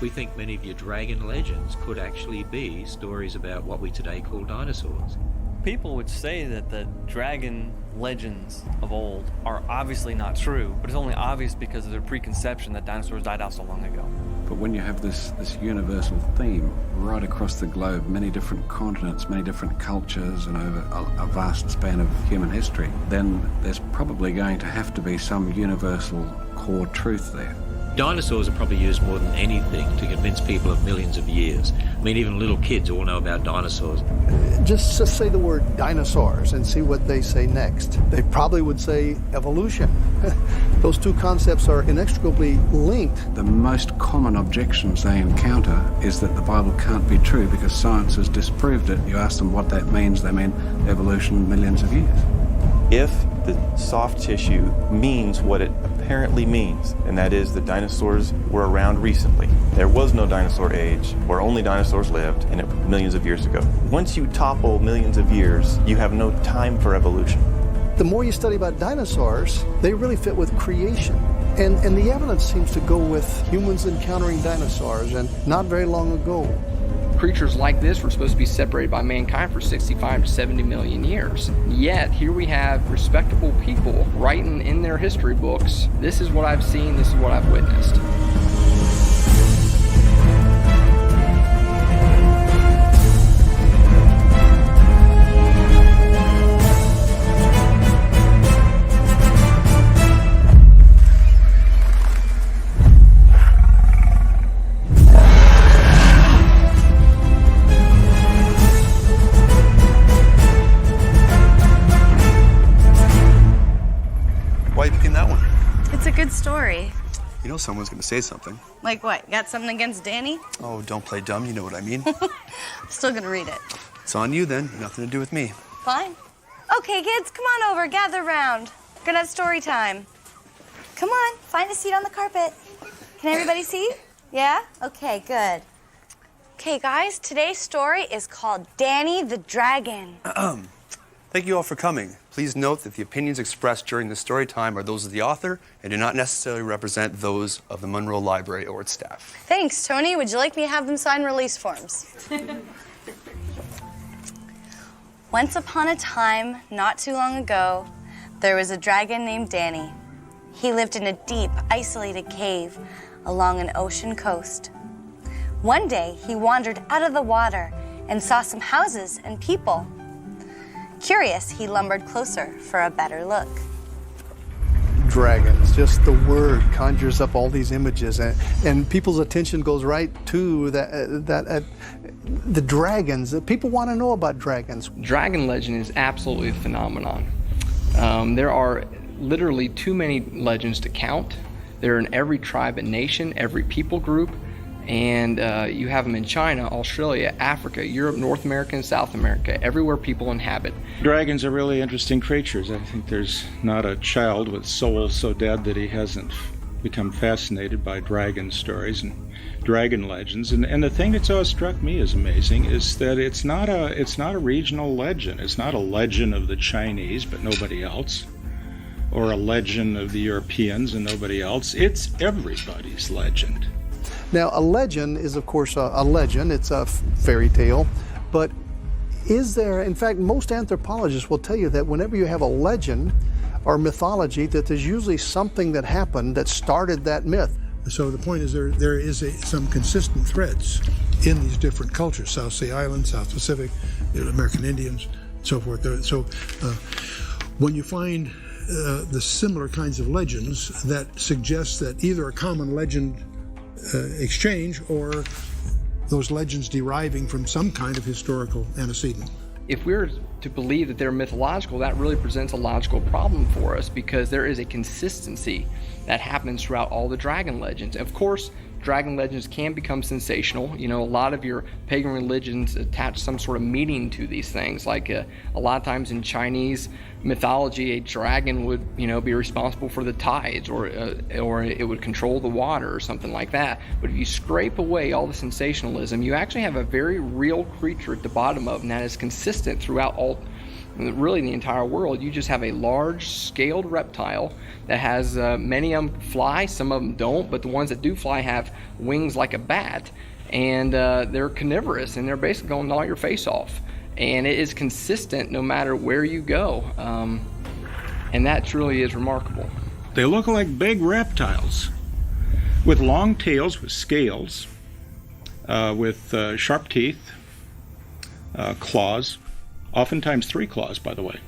We think many of your dragon legends could actually be stories about what we today call dinosaurs. People would say that the dragon legends of old are obviously not true, but it's only obvious because of their preconception that dinosaurs died out so long ago. But when you have this universal theme right across the globe, many different continents, many different cultures, and over a vast span of human history, then there's probably going to have to be some universal core truth there. Dinosaurs are probably used more than anything to convince people of millions of years. I mean, even little kids all know about dinosaurs. Just say the word dinosaurs and see what they say next. They probably would say evolution. Those two concepts are inextricably linked. The most common objections they encounter is that the Bible can't be true because science has disproved it. You ask them what that means, they mean evolution millions of years. If the soft tissue means what it apparently means, and that is that dinosaurs were around recently. There was no dinosaur age where only dinosaurs lived, and it was millions of years ago. Once you topple millions of years, you have no time for evolution. The more you study about dinosaurs, they really fit with creation. And the evidence seems to go with humans encountering dinosaurs, and not very long ago. Creatures like this were supposed to be separated by mankind for 65 to 70 million years. Yet, here we have respectable people writing in their history books, this is what I've seen, this is what I've witnessed. Story. You know someone's gonna say something. Like what? Got something against Danny? Oh, don't play dumb, you know what I mean. Still gonna read it. It's on you then, nothing to do with me. Fine. Okay, kids, come on over, gather around. We're gonna have story time. Come on, find a seat on the carpet. Can everybody see? Yeah? Okay, good. Okay, guys, today's story is called Danny the Dragon. Thank you all for coming. Please note that the opinions expressed during the story time are those of the author and do not necessarily represent those of the Monroe Library or its staff. Thanks, Tony. Would you like me to have them sign release forms? Once upon a time, not too long ago, there was a dragon named Danny. He lived in a deep, isolated cave along an ocean coast. One day, he wandered out of the water and saw some houses and people. Curious, he lumbered closer for a better look. Dragons, just the word conjures up all these images, and people's attention goes right to the dragons. People want to know about dragons. Dragon legend is absolutely a phenomenon. There are literally too many legends to count. They're in every tribe and nation, every people group, and you have them in China, Australia, Africa, Europe, North America, and South America, everywhere people inhabit. Dragons are really interesting creatures. I think there's not a child with soul so dead that he hasn't become fascinated by dragon stories and dragon legends. And the thing that's always struck me as amazing is that it's not a regional legend. It's not a legend of the Chinese, but nobody else, or a legend of the Europeans and nobody else. It's everybody's legend. Now, a legend is, of course, a legend. It's a fairy tale. But is there, in fact, most anthropologists will tell you that whenever you have a legend or mythology, that there's usually something that happened that started that myth. So the point is there is some consistent threads in these different cultures, South Sea Islands, South Pacific, the American Indians, and so forth. So when you find the similar kinds of legends that suggest that either a common legend exchange or those legends deriving from some kind of historical antecedent. If we're to believe that they're mythological, that really presents a logical problem for us because there is a consistency that happens throughout all the dragon legends. Of course, dragon legends can become sensational. You know, a lot of your pagan religions attach some sort of meaning to these things. Like a lot of times in Chinese mythology, a dragon would, you know, be responsible for the tides, or it would control the water or something like that. But if you scrape away all the sensationalism, you actually have a very real creature at the bottom of, and that is consistent throughout really in the entire world, you just have a large scaled reptile that has many of them fly, some of them don't, but the ones that do fly have wings like a bat, and they're carnivorous, and they're basically going to gnaw your face off. And it is consistent no matter where you go, and that truly is remarkable. They look like big reptiles with long tails, with scales, with sharp teeth, claws, oftentimes 3 claws, by the way,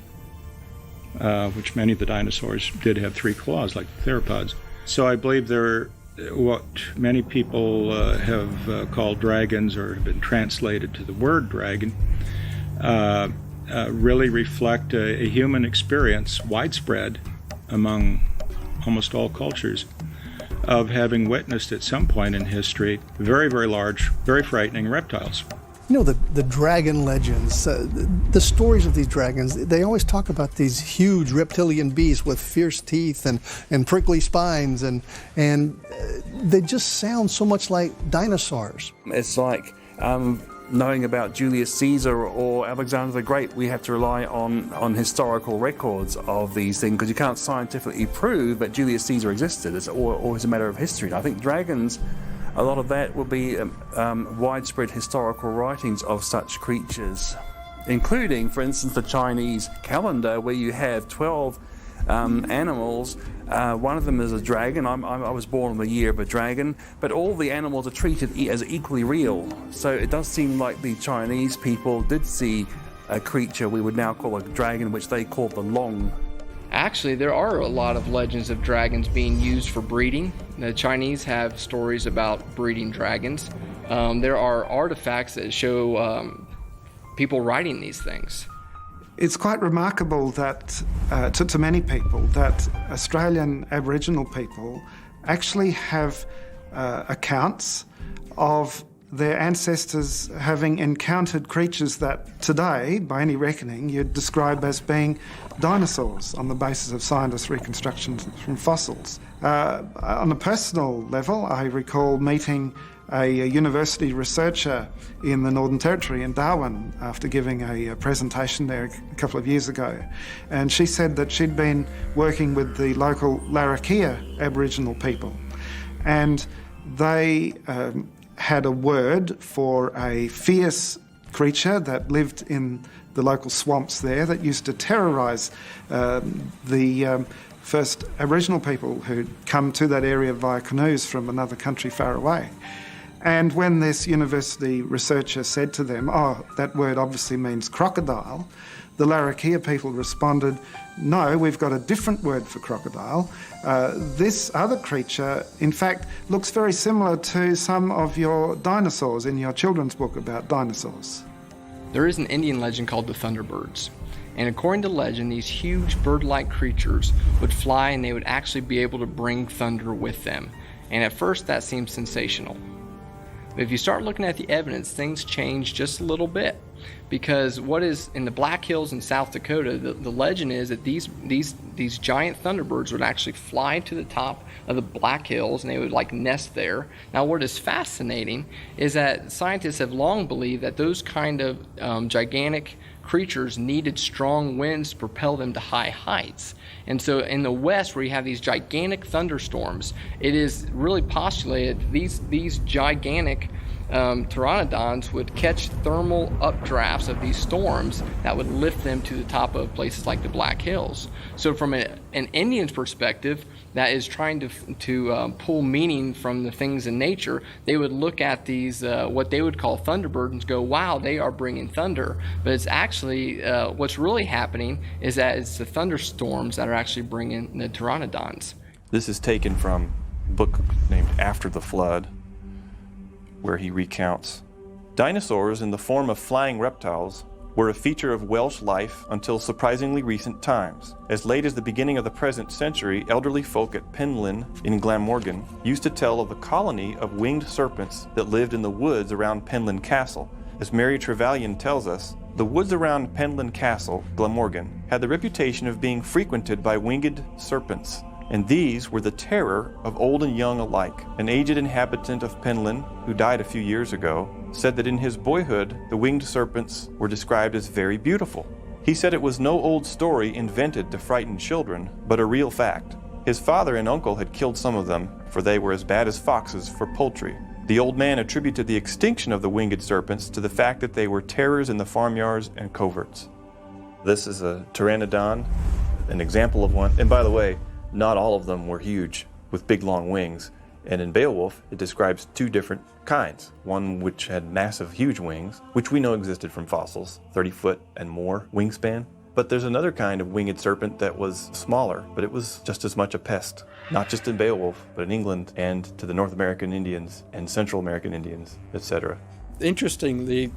which many of the dinosaurs did have 3 claws, like theropods. So I believe they're what many people have called dragons, or have been translated to the word dragon, really reflect a human experience, widespread among almost all cultures, of having witnessed at some point in history very, very large, very frightening reptiles. You know, the dragon legends, the stories of these dragons, they always talk about these huge reptilian beasts with fierce teeth and prickly spines, and they just sound so much like dinosaurs. It's like knowing about Julius Caesar or Alexander the Great. We have to rely on historical records of these things, because you can't scientifically prove that Julius Caesar existed. It's always a matter of history. And I think dragons, a lot of that will be widespread historical writings of such creatures, including, for instance, the Chinese calendar, where you have 12 animals. One of them is a dragon. I was born in the year of a dragon, but all the animals are treated as equally real. So it does seem like the Chinese people did see a creature we would now call a dragon, which they call the Long. Actually, there are a lot of legends of dragons being used for breeding. The Chinese have stories about breeding dragons. There are artifacts that show people riding these things. It's quite remarkable that, to many people, that Australian Aboriginal people actually have accounts of their ancestors having encountered creatures that today, by any reckoning, you'd describe as being dinosaurs on the basis of scientists' reconstructions from fossils. On a personal level, I recall meeting a university researcher in the Northern Territory in Darwin after giving a presentation there a couple of years ago. And she said that she'd been working with the local Larrakia Aboriginal people, and they had a word for a fierce creature that lived in the local swamps there that used to terrorise the first Aboriginal people who'd come to that area via canoes from another country far away. And when this university researcher said to them, "Oh, that word obviously means crocodile," the Larrakia people responded, "No, we've got a different word for crocodile. This other creature, in fact, looks very similar to some of your dinosaurs in your children's book about dinosaurs." There is an Indian legend called the Thunderbirds. And according to legend, these huge bird-like creatures would fly, and they would actually be able to bring thunder with them. And at first that seems sensational. But if you start looking at the evidence, things change just a little bit. Because what is in the Black Hills in South Dakota, the legend is that these giant thunderbirds would actually fly to the top of the Black Hills, and they would like nest there. Now what is fascinating is that scientists have long believed that those kind of gigantic creatures needed strong winds to propel them to high heights. And so in the West, where you have these gigantic thunderstorms, it is really postulated these gigantic pteranodons would catch thermal updrafts of these storms that would lift them to the top of places like the Black Hills. So from an Indian's perspective, that is trying to pull meaning from the things in nature, they would look at these, what they would call thunderbirds, and go, wow, they are bringing thunder. But it's actually, what's really happening is that it's the thunderstorms that are actually bringing the pteranodons. This is taken from a book named After the Flood, where he recounts, dinosaurs in the form of flying reptiles were a feature of Welsh life until surprisingly recent times. As late as the beginning of the present century, elderly folk at Penllyn in Glamorgan used to tell of a colony of winged serpents that lived in the woods around Penllyn Castle. As Mary Trevelyan tells us, the woods around Penllyn Castle, Glamorgan, had the reputation of being frequented by winged serpents, and these were the terror of old and young alike. An aged inhabitant of Penllyn, who died a few years ago, said that in his boyhood the winged serpents were described as very beautiful. He said it was no old story invented to frighten children, but a real fact. His father and uncle had killed some of them, for they were as bad as foxes for poultry. The old man attributed the extinction of the winged serpents to the fact that they were terrors in the farmyards and coverts. This is a pteranodon, an example of one. And by the way, not all of them were huge, with big long wings. And in Beowulf, it describes two different kinds. One which had massive, huge wings, which we know existed from fossils, 30 foot and more wingspan. But there's another kind of winged serpent that was smaller, but it was just as much a pest. Not just in Beowulf, but in England and to the North American Indians and Central American Indians, etc. Interestingly,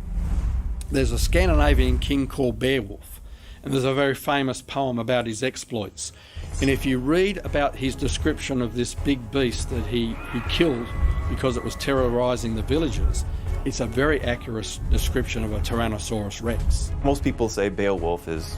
there's a Scandinavian king called Beowulf, and there's a very famous poem about his exploits. And if you read about his description of this big beast that he killed because it was terrorizing the villagers, it's a very accurate description of a Tyrannosaurus Rex. Most people say Beowulf is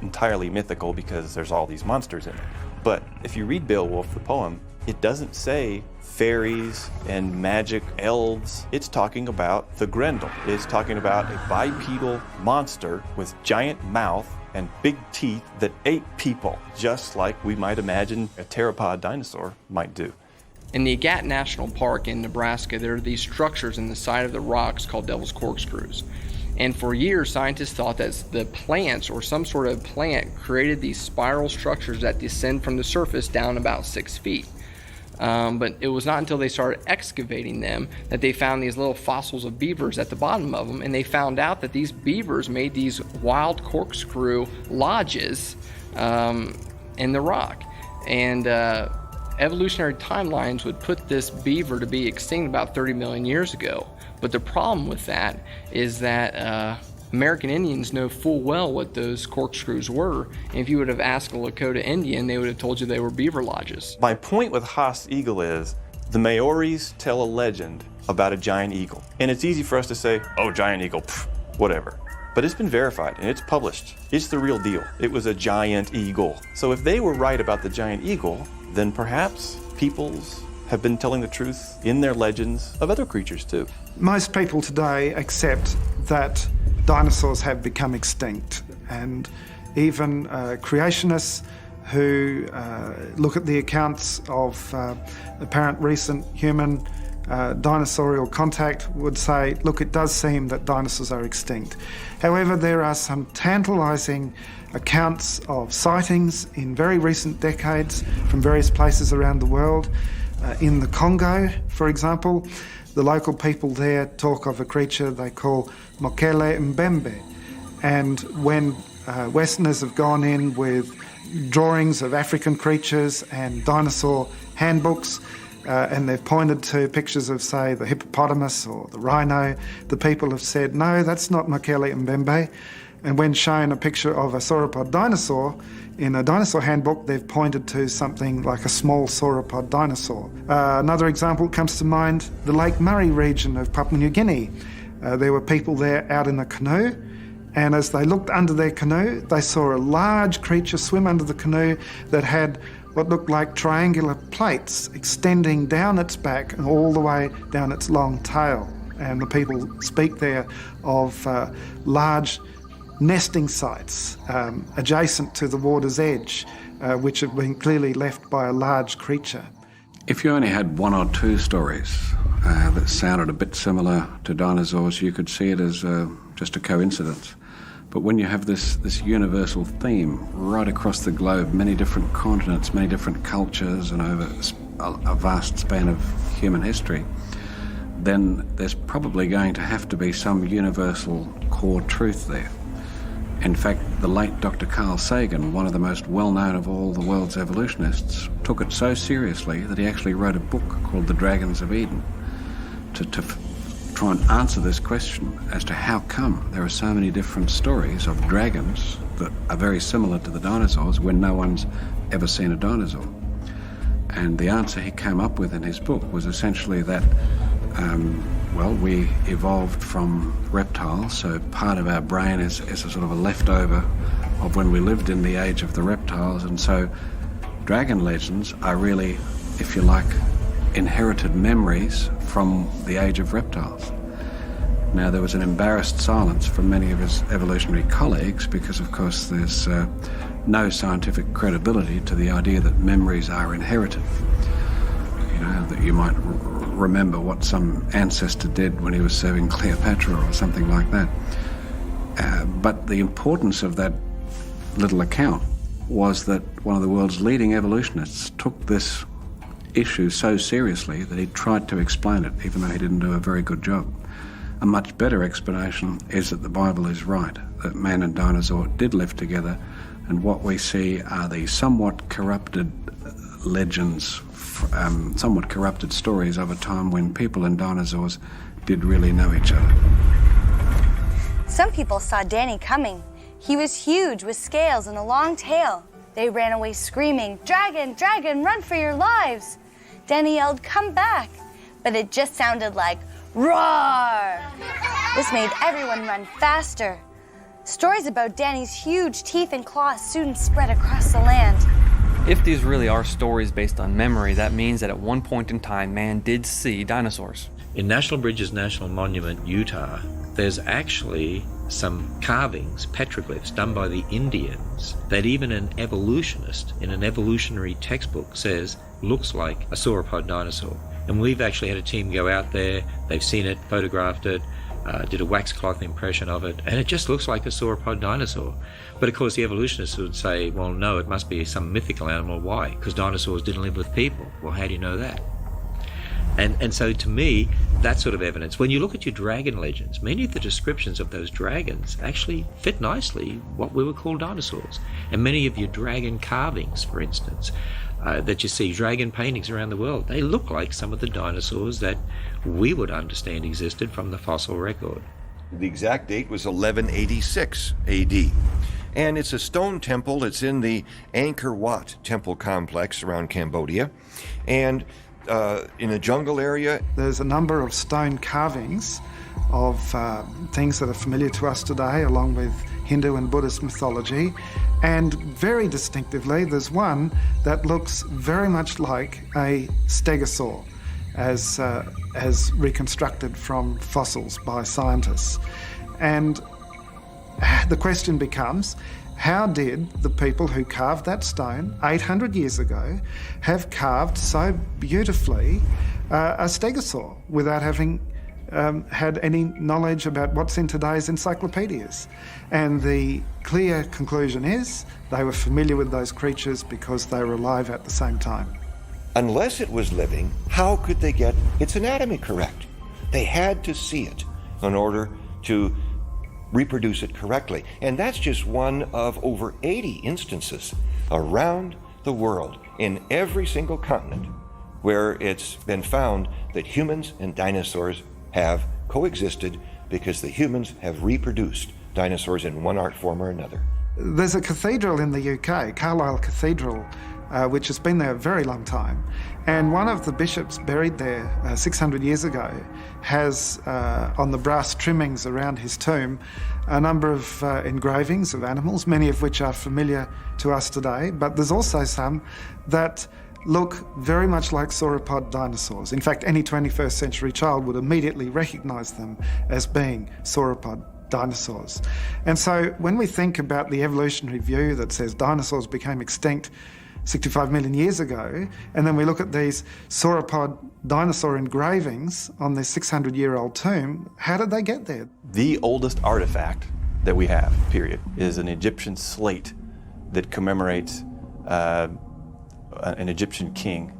entirely mythical because there's all these monsters in it. But if you read Beowulf, the poem, it doesn't say fairies and magic elves. It's talking about the Grendel. It's talking about a bipedal monster with giant mouth and big teeth that ate people, just like we might imagine a pteropod dinosaur might do. In the Agat National Park in Nebraska, there are these structures in the side of the rocks called Devil's Corkscrews. And for years, scientists thought that the plants or some sort of plant created these spiral structures that descend from the surface down about 6 feet. But it was not until they started excavating them that they found these little fossils of beavers at the bottom of them, and they found out that these beavers made these wild corkscrew lodges in the rock. And evolutionary timelines would put this beaver to be extinct about 30 million years ago. But the problem with that is that American Indians know full well what those corkscrews were. And if you would have asked a Lakota Indian, they would have told you they were beaver lodges. My point with Haast's eagle is the Maoris tell a legend about a giant eagle. And it's easy for us to say, oh, giant eagle, pff, whatever. But it's been verified and it's published. It's the real deal. It was a giant eagle. So if they were right about the giant eagle, then perhaps peoples have been telling the truth in their legends of other creatures too. Most people today accept that dinosaurs have become extinct, and even creationists who look at the accounts of apparent recent human dinosaurial contact would say, look, it does seem that dinosaurs are extinct. However, there are some tantalising accounts of sightings in very recent decades from various places around the world. In the Congo, for example, the local people there talk of a creature they call Mokele Mbembe. And when Westerners have gone in with drawings of African creatures and dinosaur handbooks, and they've pointed to pictures of, say, the hippopotamus or the rhino, the people have said, no, that's not Mokele Mbembe. And when shown a picture of a sauropod dinosaur in a dinosaur handbook, they've pointed to something like a small sauropod dinosaur. Another example comes to mind, the Lake Murray region of Papua New Guinea. There were people there out in a canoe, and as they looked under their canoe, they saw a large creature swim under the canoe that had what looked like triangular plates extending down its back and all the way down its long tail. And the people speak there of large nesting sites adjacent to the water's edge, which have been clearly left by a large creature. If you only had one or two stories that sounded a bit similar to dinosaurs, you could see it as just a coincidence. But when you have this universal theme right across the globe, many different continents, many different cultures, and over a vast span of human history, then there's probably going to have to be some universal core truth there. In fact, the late Dr. Carl Sagan, one of the most well-known of all the world's evolutionists, took it so seriously that he actually wrote a book called The Dragons of Eden to try and answer this question as to how come there are so many different stories of dragons that are very similar to the dinosaurs when no one's ever seen a dinosaur. And the answer he came up with in his book was essentially that we evolved from reptiles, so part of our brain is a sort of a leftover of when we lived in the age of the reptiles, and so dragon legends are really, if you like, inherited memories from the age of reptiles. Now, there was an embarrassed silence from many of his evolutionary colleagues because, of course, there's no scientific credibility to the idea that memories are inherited. You know, that you might remember what some ancestor did when he was serving Cleopatra or something like that. But the importance of that little account was that one of the world's leading evolutionists took this issue so seriously that he tried to explain it, even though he didn't do a very good job. A much better explanation is that the Bible is right, that man and dinosaur did live together, and what we see are the somewhat corrupted legends, somewhat corrupted stories of a time when people and dinosaurs did really know each other. Some people saw Danny coming. He was huge with scales and a long tail. They ran away screaming, "Dragon, dragon, run for your lives!" Danny yelled, "Come back!" But it just sounded like, "Roar!" This made everyone run faster. Stories about Danny's huge teeth and claws soon spread across the land. If these really are stories based on memory, that means that at one point in time, man did see dinosaurs. In National Bridges National Monument, Utah, there's actually some carvings, petroglyphs, done by the Indians that even an evolutionist in an evolutionary textbook says looks like a sauropod dinosaur. And we've actually had a team go out there, they've seen it, photographed it, did a wax cloth impression of it, and it just looks like a sauropod dinosaur. But of course the evolutionists would say, well, no, it must be some mythical animal. Why? Because dinosaurs didn't live with people. Well, how do you know that? And so to me, that sort of evidence, when you look at your dragon legends, many of the descriptions of those dragons actually fit nicely what we would call dinosaurs. And many of your dragon carvings, for instance, that you see, dragon paintings around the world, they look like some of the dinosaurs that we would understand existed from the fossil record. The exact date was 1186 AD. And it's a stone temple. It's in the Angkor Wat temple complex around Cambodia. And in a jungle area. There's a number of stone carvings of things that are familiar to us today, along with Hindu and Buddhist mythology. And very distinctively, there's one that looks very much like a stegosaur, as reconstructed from fossils by scientists. And the question becomes, how did the people who carved that stone 800 years ago have carved so beautifully a stegosaur without having had any knowledge about what's in today's encyclopedias? And the clear conclusion is they were familiar with those creatures because they were alive at the same time. Unless it was living, how could they get its anatomy correct? They had to see it in order to reproduce it correctly. And that's just one of over 80 instances around the world in every single continent where it's been found that humans and dinosaurs have coexisted because the humans have reproduced dinosaurs in one art form or another. There's a cathedral in the UK, Carlisle Cathedral, which has been there a very long time. And one of the bishops buried there 600 years ago has, on the brass trimmings around his tomb, a number of engravings of animals, many of which are familiar to us today, but there's also some that look very much like sauropod dinosaurs. In fact, any 21st century child would immediately recognise them as being sauropod dinosaurs. And so when we think about the evolutionary view that says dinosaurs became extinct 65 million years ago, and then we look at these sauropod dinosaur engravings on this 600-year-old tomb, how did they get there? The oldest artifact that we have, period, is an Egyptian slate that commemorates an Egyptian king.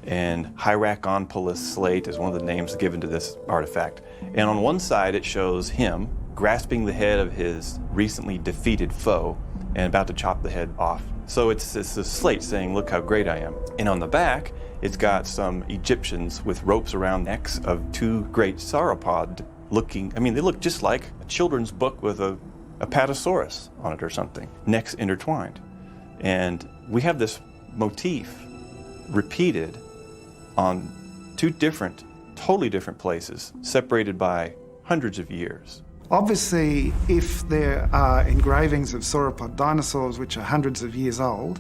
And Hierakonpolis slate is one of the names given to this artifact. And on one side it shows him grasping the head of his recently defeated foe and about to chop the head off. So it's a slate saying, look how great I am. And on the back, it's got some Egyptians with ropes around necks of two great sauropod looking, I mean, they look just like a children's book with a Apatosaurus on it or something, necks intertwined. And we have this motif repeated on two different, totally different places, separated by hundreds of years. Obviously, if there are engravings of sauropod dinosaurs which are hundreds of years old,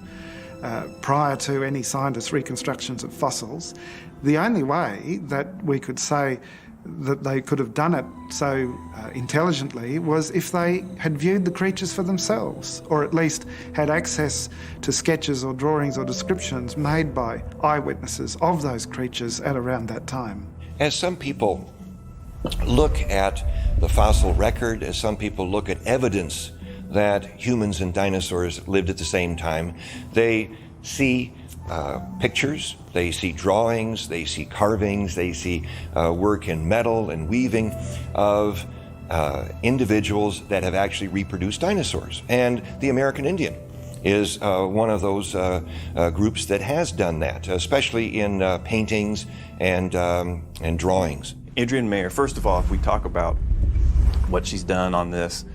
prior to any scientists' reconstructions of fossils, the only way that we could say that they could have done it so intelligently was if they had viewed the creatures for themselves, or at least had access to sketches or drawings or descriptions made by eyewitnesses of those creatures at around that time. As some people look at the fossil record, as some people look at evidence that humans and dinosaurs lived at the same time, they see pictures, they see drawings, they see carvings, they see work in metal and weaving of individuals that have actually reproduced dinosaurs. And the American Indian is one of those groups that has done that, especially in paintings and drawings. Adrienne Mayer, first of all, if we talk about what she's done on this,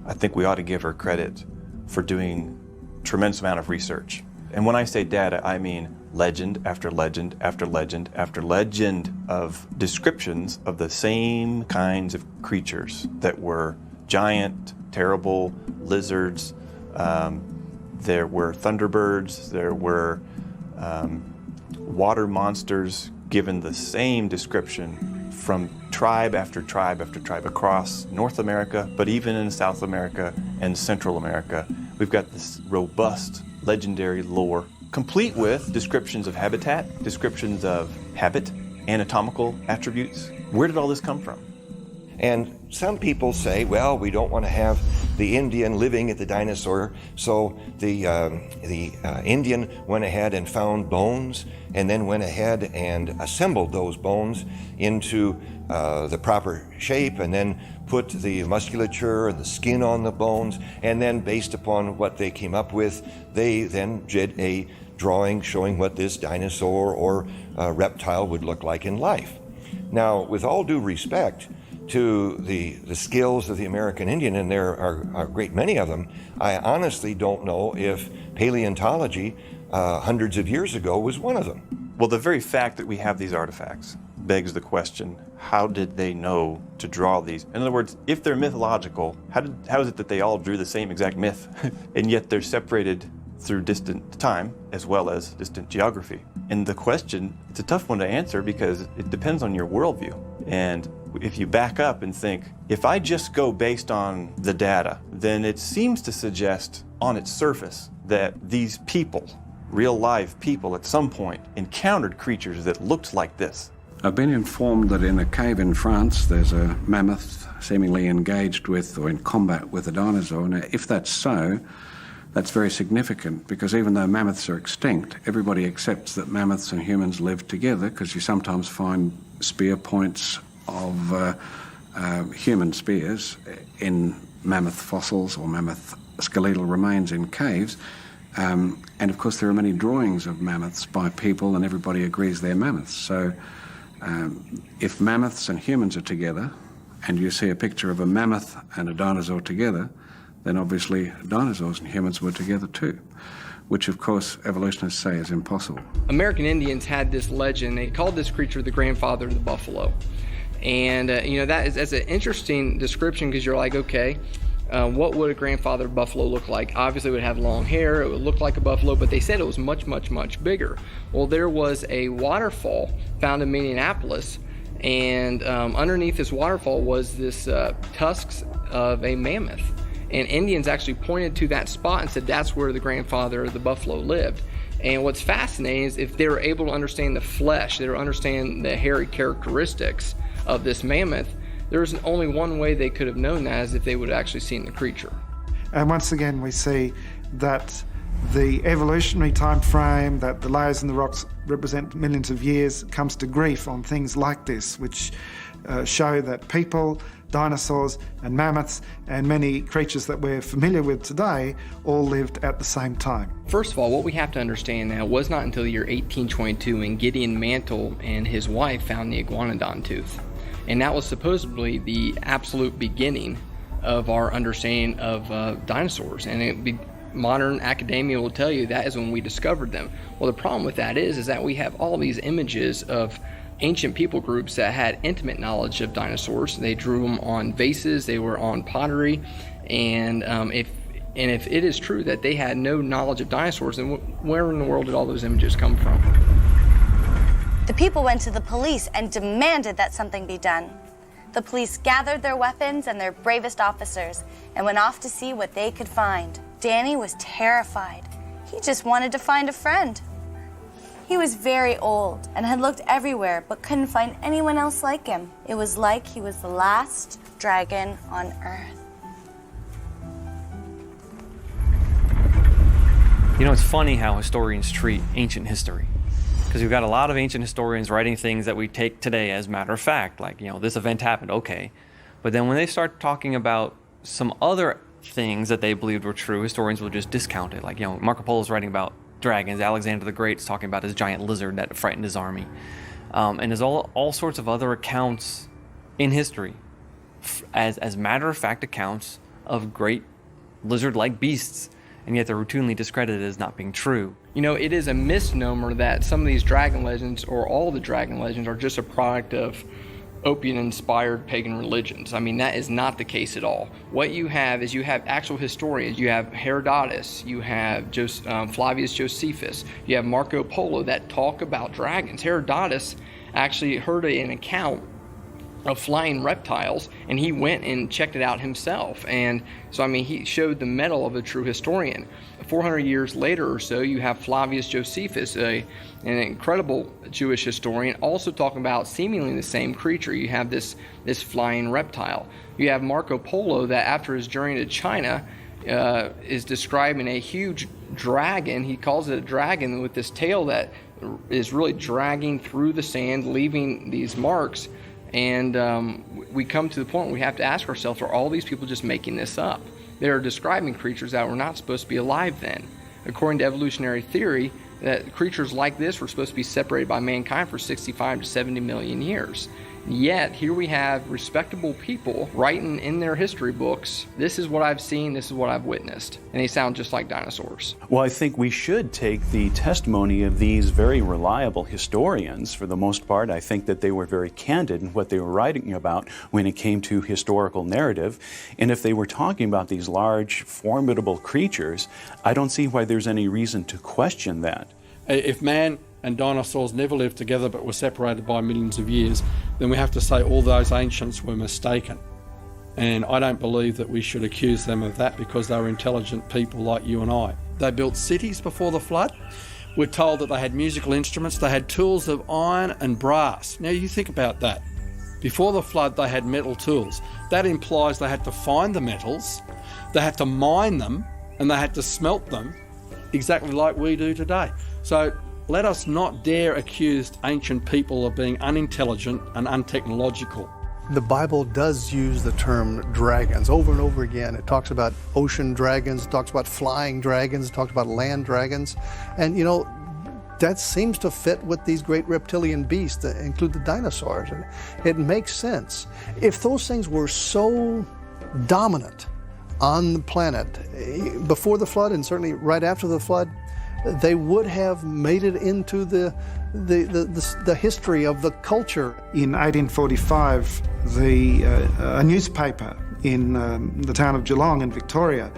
I think we ought to give her credit for doing a tremendous amount of research. And when I say data, I mean legend after legend after legend after legend of descriptions of the same kinds of creatures that were giant, terrible lizards. There were thunderbirds, there were water monsters given the same description from tribe after tribe after tribe across North America, but even in South America and Central America. We've got this robust, legendary lore, complete with descriptions of habitat, descriptions of habit, anatomical attributes. Where did all this come from? And some people say, well, we don't want to have the Indian living at the dinosaur, so the Indian went ahead and found bones and then went ahead and assembled those bones into the proper shape and then put the musculature and the skin on the bones, and then based upon what they came up with, they then did a drawing showing what this dinosaur or reptile would look like in life. Now, with all due respect to the skills of the American Indian, and there are a great many of them, I honestly don't know if paleontology hundreds of years ago was one of them. Well, the very fact that we have these artifacts begs the question, how did they know to draw these? In other words, if they're mythological, how is it that they all drew the same exact myth, and yet they're separated through distant time as well as distant geography? And the question, it's a tough one to answer because it depends on your worldview. And if you back up and think, if I just go based on the data, then it seems to suggest on its surface that these people, real live people, at some point encountered creatures that looked like this. I've been informed that in a cave in France there's a mammoth seemingly engaged with or in combat with a dinosaur. Now, if that's so, that's very significant, because even though mammoths are extinct, everybody accepts that mammoths and humans live together, because you sometimes find spear points of human spears in mammoth fossils or mammoth skeletal remains in caves. And of course there are many drawings of mammoths by people, and everybody agrees they're mammoths. So if mammoths and humans are together, and you see a picture of a mammoth and a dinosaur together, then obviously dinosaurs and humans were together too, which of course evolutionists say is impossible. American Indians had this legend. They called this creature the grandfather of the buffalo. And that's an interesting description, because you're like, okay, what would a grandfather buffalo look like? Obviously it would have long hair, it would look like a buffalo, but they said it was much, much, much bigger. Well, there was a waterfall found in Minneapolis, and underneath this waterfall was this tusks of a mammoth. And Indians actually pointed to that spot and said that's where the grandfather of the buffalo lived. And what's fascinating is if they were able to understand the flesh, they were understand the hairy characteristics of this mammoth, there was only one way they could have known that, is if they would have actually seen the creature. And once again we see that the evolutionary time frame, that the layers in the rocks represent millions of years, comes to grief on things like this, which show that people, dinosaurs and mammoths and many creatures that we're familiar with today all lived at the same time. First of all, what we have to understand now, was not until the year 1822 when Gideon Mantle and his wife found the iguanodon tooth. And that was supposedly the absolute beginning of our understanding of dinosaurs. And modern academia will tell you that is when we discovered them. Well, the problem with that is that we have all these images of ancient people groups that had intimate knowledge of dinosaurs. They drew them on vases, they were on pottery, and if it is true that they had no knowledge of dinosaurs, then where in the world did all those images come from? The people went to the police and demanded that something be done. The police gathered their weapons and their bravest officers and went off to see what they could find. Danny was terrified. He just wanted to find a friend. He was very old and had looked everywhere but couldn't find anyone else like him. It was like he was the last dragon on Earth. You know, it's funny how historians treat ancient history. Because we've got a lot of ancient historians writing things that we take today as matter of fact, like, you know, this event happened, okay. But then when they start talking about some other things that they believed were true, historians will just discount it. Like, you know, Marco Polo's writing about dragons, Alexander the Great's talking about his giant lizard that frightened his army. And there's all sorts of other accounts in history as matter of fact accounts of great lizard-like beasts, and yet they're routinely discredited as not being true. You know, it is a misnomer that some of these dragon legends, or all the dragon legends, are just a product of opium-inspired pagan religions. I mean, that is not the case at all. What you have is you have actual historians. You have Herodotus, you have Flavius Josephus, you have Marco Polo that talk about dragons. Herodotus actually heard an account of flying reptiles, and he went and checked it out himself. And so, I mean, he showed the mettle of a true historian. 400 years later or so, you have Flavius Josephus, an incredible Jewish historian, also talking about seemingly the same creature. You have this flying reptile. You have Marco Polo that after his journey to China is describing a huge dragon. He calls it a dragon with this tail that is really dragging through the sand, leaving these marks. And we come to the point where we have to ask ourselves, are all these people just making this up? They're describing creatures that were not supposed to be alive then. According to evolutionary theory, that creatures like this were supposed to be separated by mankind for 65 to 70 million years. Yet, here we have respectable people writing in their history books, this is what I've seen, this is what I've witnessed. And they sound just like dinosaurs. Well, I think we should take the testimony of these very reliable historians. For the most part, I think that they were very candid in what they were writing about when it came to historical narrative. And if they were talking about these large, formidable creatures, I don't see why there's any reason to question that. If man and dinosaurs never lived together but were separated by millions of years, then we have to say all those ancients were mistaken. And I don't believe that we should accuse them of that, because they were intelligent people like you and I. They built cities before the flood. We're told that they had musical instruments. They had tools of iron and brass. Now you think about that. Before the flood, they had metal tools. That implies they had to find the metals, they had to mine them, and they had to smelt them exactly like we do today. So let us not dare accuse ancient people of being unintelligent and untechnological. The Bible does use the term dragons over and over again. It talks about ocean dragons, it talks about flying dragons, it talks about land dragons. And you know, that seems to fit with these great reptilian beasts that include the dinosaurs. And it makes sense. If those things were so dominant on the planet before the flood, and certainly right after the flood, they would have made it into the history of the culture. In 1845, a newspaper in the town of Geelong in Victoria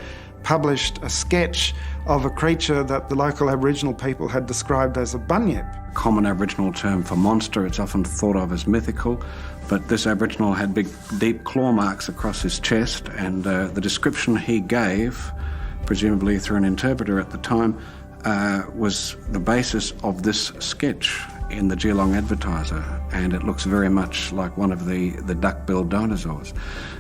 published a sketch of a creature that the local Aboriginal people had described as a bunyip. Common Aboriginal term for monster. It's often thought of as mythical, but this Aboriginal had big, deep claw marks across his chest, and the description he gave, presumably through an interpreter at the time, was the basis of this sketch in the Geelong Advertiser, and it looks very much like one of the duck-billed dinosaurs.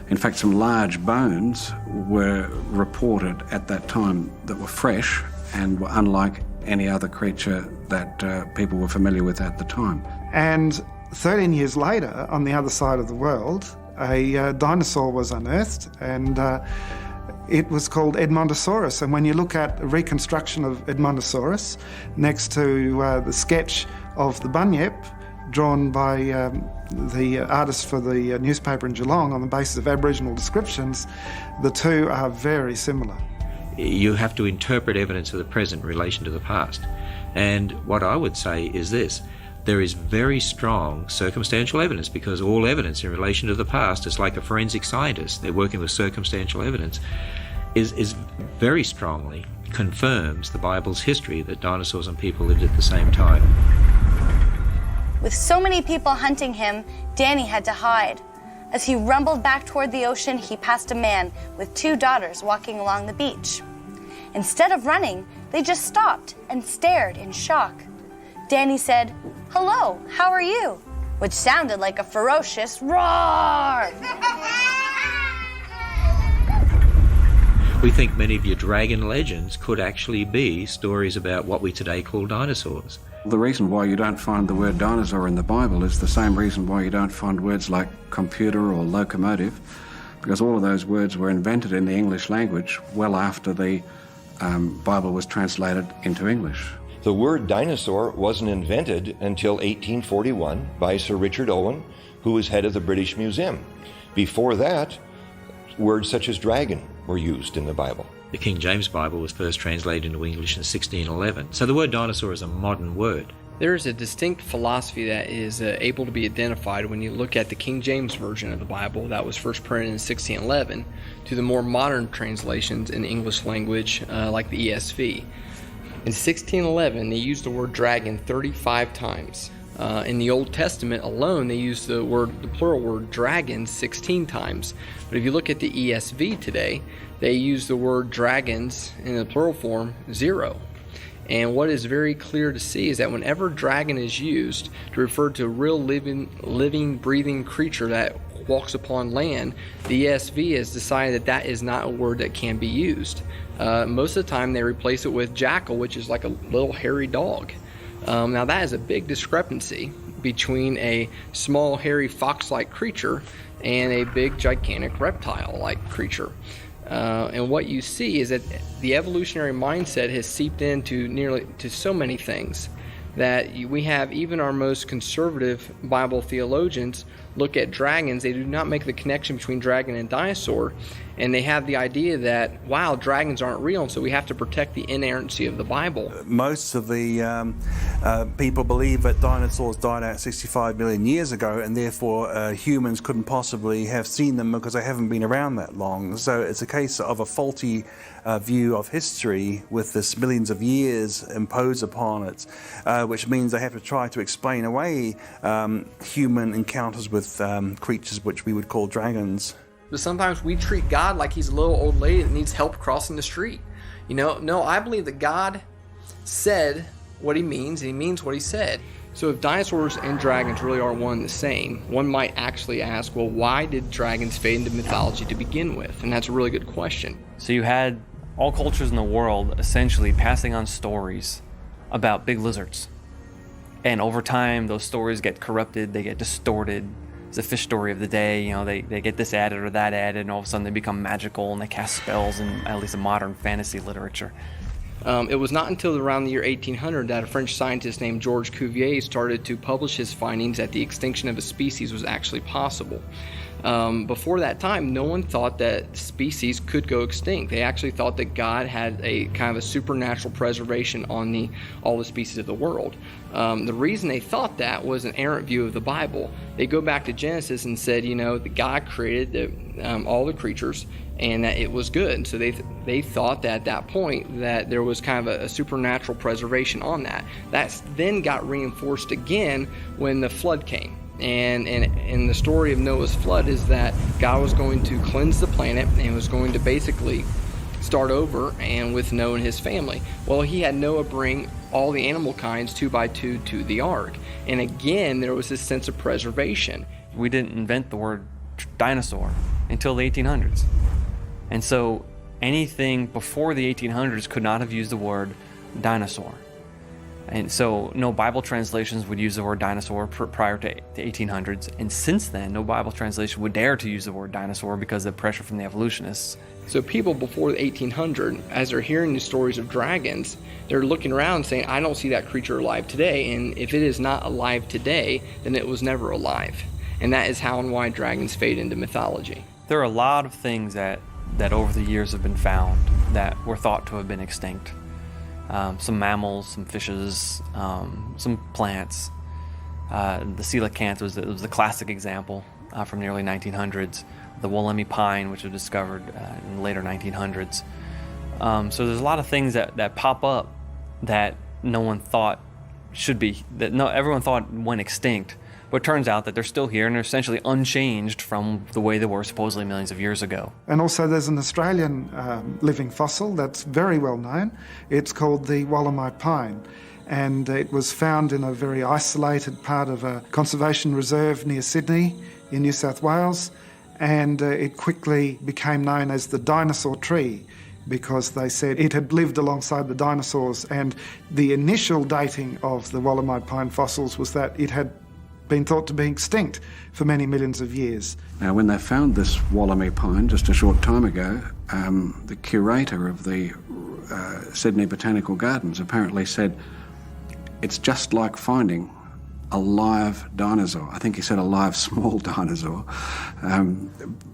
In fact, some large bones were reported at that time that were fresh and were unlike any other creature that people were familiar with at the time. And 13 years later, on the other side of the world, a dinosaur was unearthed, and it was called Edmontosaurus. And when you look at a reconstruction of Edmontosaurus next to the sketch of the bunyip drawn by the artist for the newspaper in Geelong on the basis of Aboriginal descriptions, the two are very similar. You have to interpret evidence of the present in relation to the past. And what I would say is this: there is very strong circumstantial evidence, because all evidence in relation to the past is like a forensic scientist. They're working with circumstantial evidence, is very strongly confirms the Bible's history that dinosaurs and people lived at the same time. With so many people hunting him, Danny had to hide. As he rumbled back toward the ocean, he passed a man with 2 daughters walking along the beach. Instead of running, they just stopped and stared in shock. Danny said, "Hello, how are you?" which sounded like a ferocious roar. We think many of your dragon legends could actually be stories about what we today call dinosaurs. The reason why you don't find the word dinosaur in the Bible is the same reason why you don't find words like computer or locomotive, because all of those words were invented in the English language well after the Bible was translated into English. The word dinosaur wasn't invented until 1841 by Sir Richard Owen, who was head of the British Museum. Before that, words such as dragon were used in the Bible. The King James Bible was first translated into English in 1611. So the word dinosaur is a modern word. There is a distinct philosophy that is able to be identified when you look at the King James Version of the Bible that was first printed in 1611 to the more modern translations in the English language like the ESV. In 1611, they used the word dragon 35 times. In the Old Testament alone, they used the plural word dragon 16 times. But if you look at the ESV today, they use the word dragons in the plural form 0. And what is very clear to see is that whenever dragon is used to refer to a real living, breathing creature that walks upon land, the ESV has decided that that is not a word that can be used. Most of the time they replace it with jackal, which is like a little hairy dog. Now that is a big discrepancy between a small, hairy, fox-like creature and a big, gigantic reptile-like creature. And what you see is that the evolutionary mindset has seeped into so many things that we have even our most conservative Bible theologians look at dragons. They do not make the connection between dragon and dinosaur, and they have the idea that, wow, dragons aren't real, and so we have to protect the inerrancy of the Bible. Most of the people believe that dinosaurs died out 65 million years ago, and therefore humans couldn't possibly have seen them because they haven't been around that long. So it's a case of a faulty view of history with this millions of years imposed upon it, which means they have to try to explain away human encounters with creatures which we would call dragons. But sometimes we treat God like he's a little old lady that needs help crossing the street. No, I believe that God said what he means, and he means what he said. So if dinosaurs and dragons really are one and the same, one might actually ask, well, why did dragons fade into mythology to begin with? And that's a really good question. So you had all cultures in the world essentially passing on stories about big lizards. And over time, those stories get corrupted, they get distorted. It's a fish story of the day, they get this added or that added, and all of a sudden they become magical and they cast spells in at least a modern fantasy literature. It was not until around the year 1800 that a French scientist named Georges Cuvier started to publish his findings that the extinction of a species was actually possible. Before that time, no one thought that species could go extinct. They actually thought that God had a kind of a supernatural preservation on all the species of the world. The reason they thought that was an errant view of the Bible. They go back to Genesis and said, that God created all the creatures and that it was good. So they thought that at that point that there was kind of a supernatural preservation on that. That then got reinforced again when the flood came. And the story of Noah's flood is that God was going to cleanse the planet and was going to basically start over and with Noah and his family. Well, he had Noah bring all the animal kinds 2 by 2 to the ark. And again, there was this sense of preservation. We didn't invent the word dinosaur until the 1800s. And so anything before the 1800s could not have used the word dinosaur. And so no Bible translations would use the word dinosaur prior to the 1800s. And since then, no Bible translation would dare to use the word dinosaur because of pressure from the evolutionists. So people before the 1800, as they're hearing the stories of dragons, they're looking around saying, I don't see that creature alive today. And if it is not alive today, then it was never alive. And that is how and why dragons fade into mythology. There are a lot of things that over the years have been found that were thought to have been extinct. Some mammals, some fishes, some plants. The coelacanth was the classic example from the early 1900s. The Wollemi pine, which was discovered in the later 1900s. So there's a lot of things that pop up that no one thought should be, everyone thought went extinct, but But it turns out that they're still here and they're essentially unchanged from the way they were supposedly millions of years ago. And also there's an Australian living fossil that's very well known. It's called the Wallamai pine. And it was found in a very isolated part of a conservation reserve near Sydney in New South Wales. And it quickly became known as the dinosaur tree because they said it had lived alongside the dinosaurs. And the initial dating of the Wallamai pine fossils was that it had been thought to be extinct for many millions of years. Now, when they found this Wallamai pine just a short time ago, the curator of the Sydney Botanical Gardens apparently said, it's just like finding a live dinosaur. I think he said a live small dinosaur,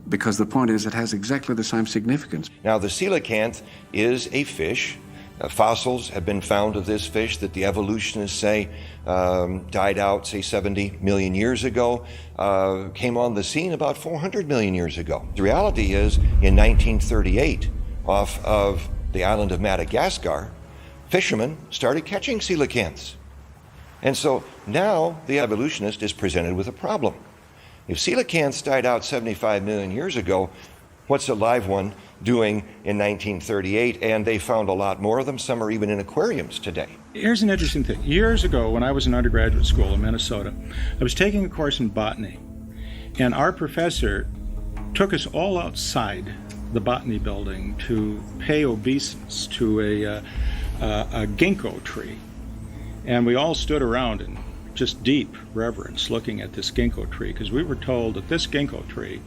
because the point is it has exactly the same significance. Now, the coelacanth is a fish. Fossils have been found of this fish that the evolutionists say died out, say, 70 million years ago, came on the scene about 400 million years ago. The reality is, in 1938, off of the island of Madagascar, fishermen started catching coelacanths. And so now the evolutionist is presented with a problem. If coelacanths died out 75 million years ago, what's a live one doing in 1938? And they found a lot more of them. Some are even in aquariums today. Here's an interesting thing. Years ago, when I was in undergraduate school in Minnesota, I was taking a course in botany, and our professor took us all outside the botany building to pay obeisance to a ginkgo tree. And we all stood around in just deep reverence looking at this ginkgo tree, because we were told that this ginkgo tree,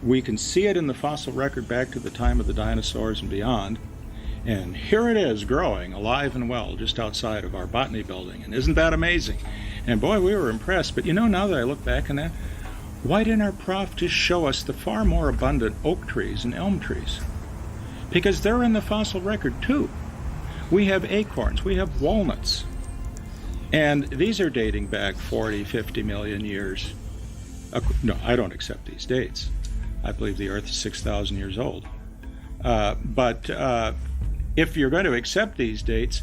we can see it in the fossil record back to the time of the dinosaurs and beyond. And here it is growing alive and well just outside of our botany building. And isn't that amazing? And boy, we were impressed. But you know, now that I look back on that, why didn't our prof just show us the far more abundant oak trees and elm trees? Because they're in the fossil record too. We have acorns, we have walnuts. And these are dating back 40, 50 million years. No, I don't accept these dates. I believe the Earth is 6,000 years old. But if you're going to accept these dates,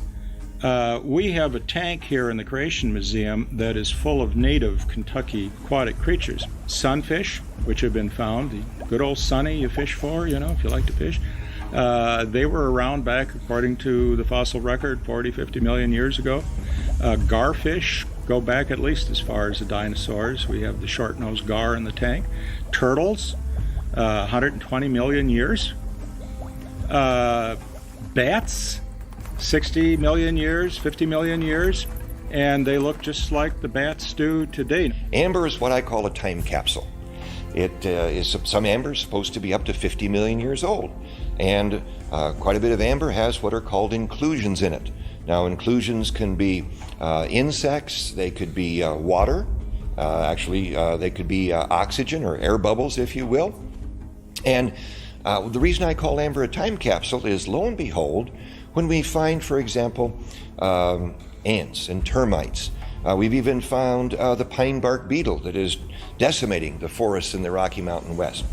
we have a tank here in the Creation Museum that is full of native Kentucky aquatic creatures. Sunfish, which have been found, the good old sunny you fish for, you know, if you like to fish. They were around back, according to the fossil record, 40, 50 million years ago. Garfish go back at least as far as the dinosaurs. We have the short-nosed gar in the tank. Turtles, 120 million years. Bats, 60 million years, 50 million years, and they look just like the bats do today. Amber is what I call a time capsule. It is some amber is supposed to be up to 50 million years old, and quite a bit of amber has what are called inclusions in it. Now, inclusions can be insects, they could be water, they could be oxygen or air bubbles, if you will. And the reason I call amber a time capsule is, lo and behold, when we find, for example, ants and termites, we've even found the pine bark beetle that is decimating the forests in the Rocky Mountain West.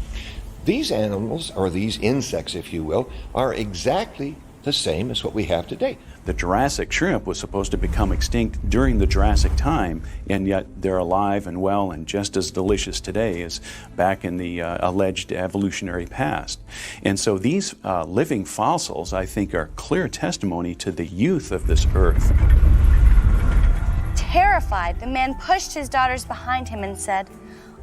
These animals, or these insects, if you will, are exactly the same as what we have today. The Jurassic shrimp was supposed to become extinct during the Jurassic time, and yet they're alive and well and just as delicious today as back in the alleged evolutionary past. And so these living fossils, I think, are clear testimony to the youth of this Earth. Terrified, the man pushed his daughters behind him and said,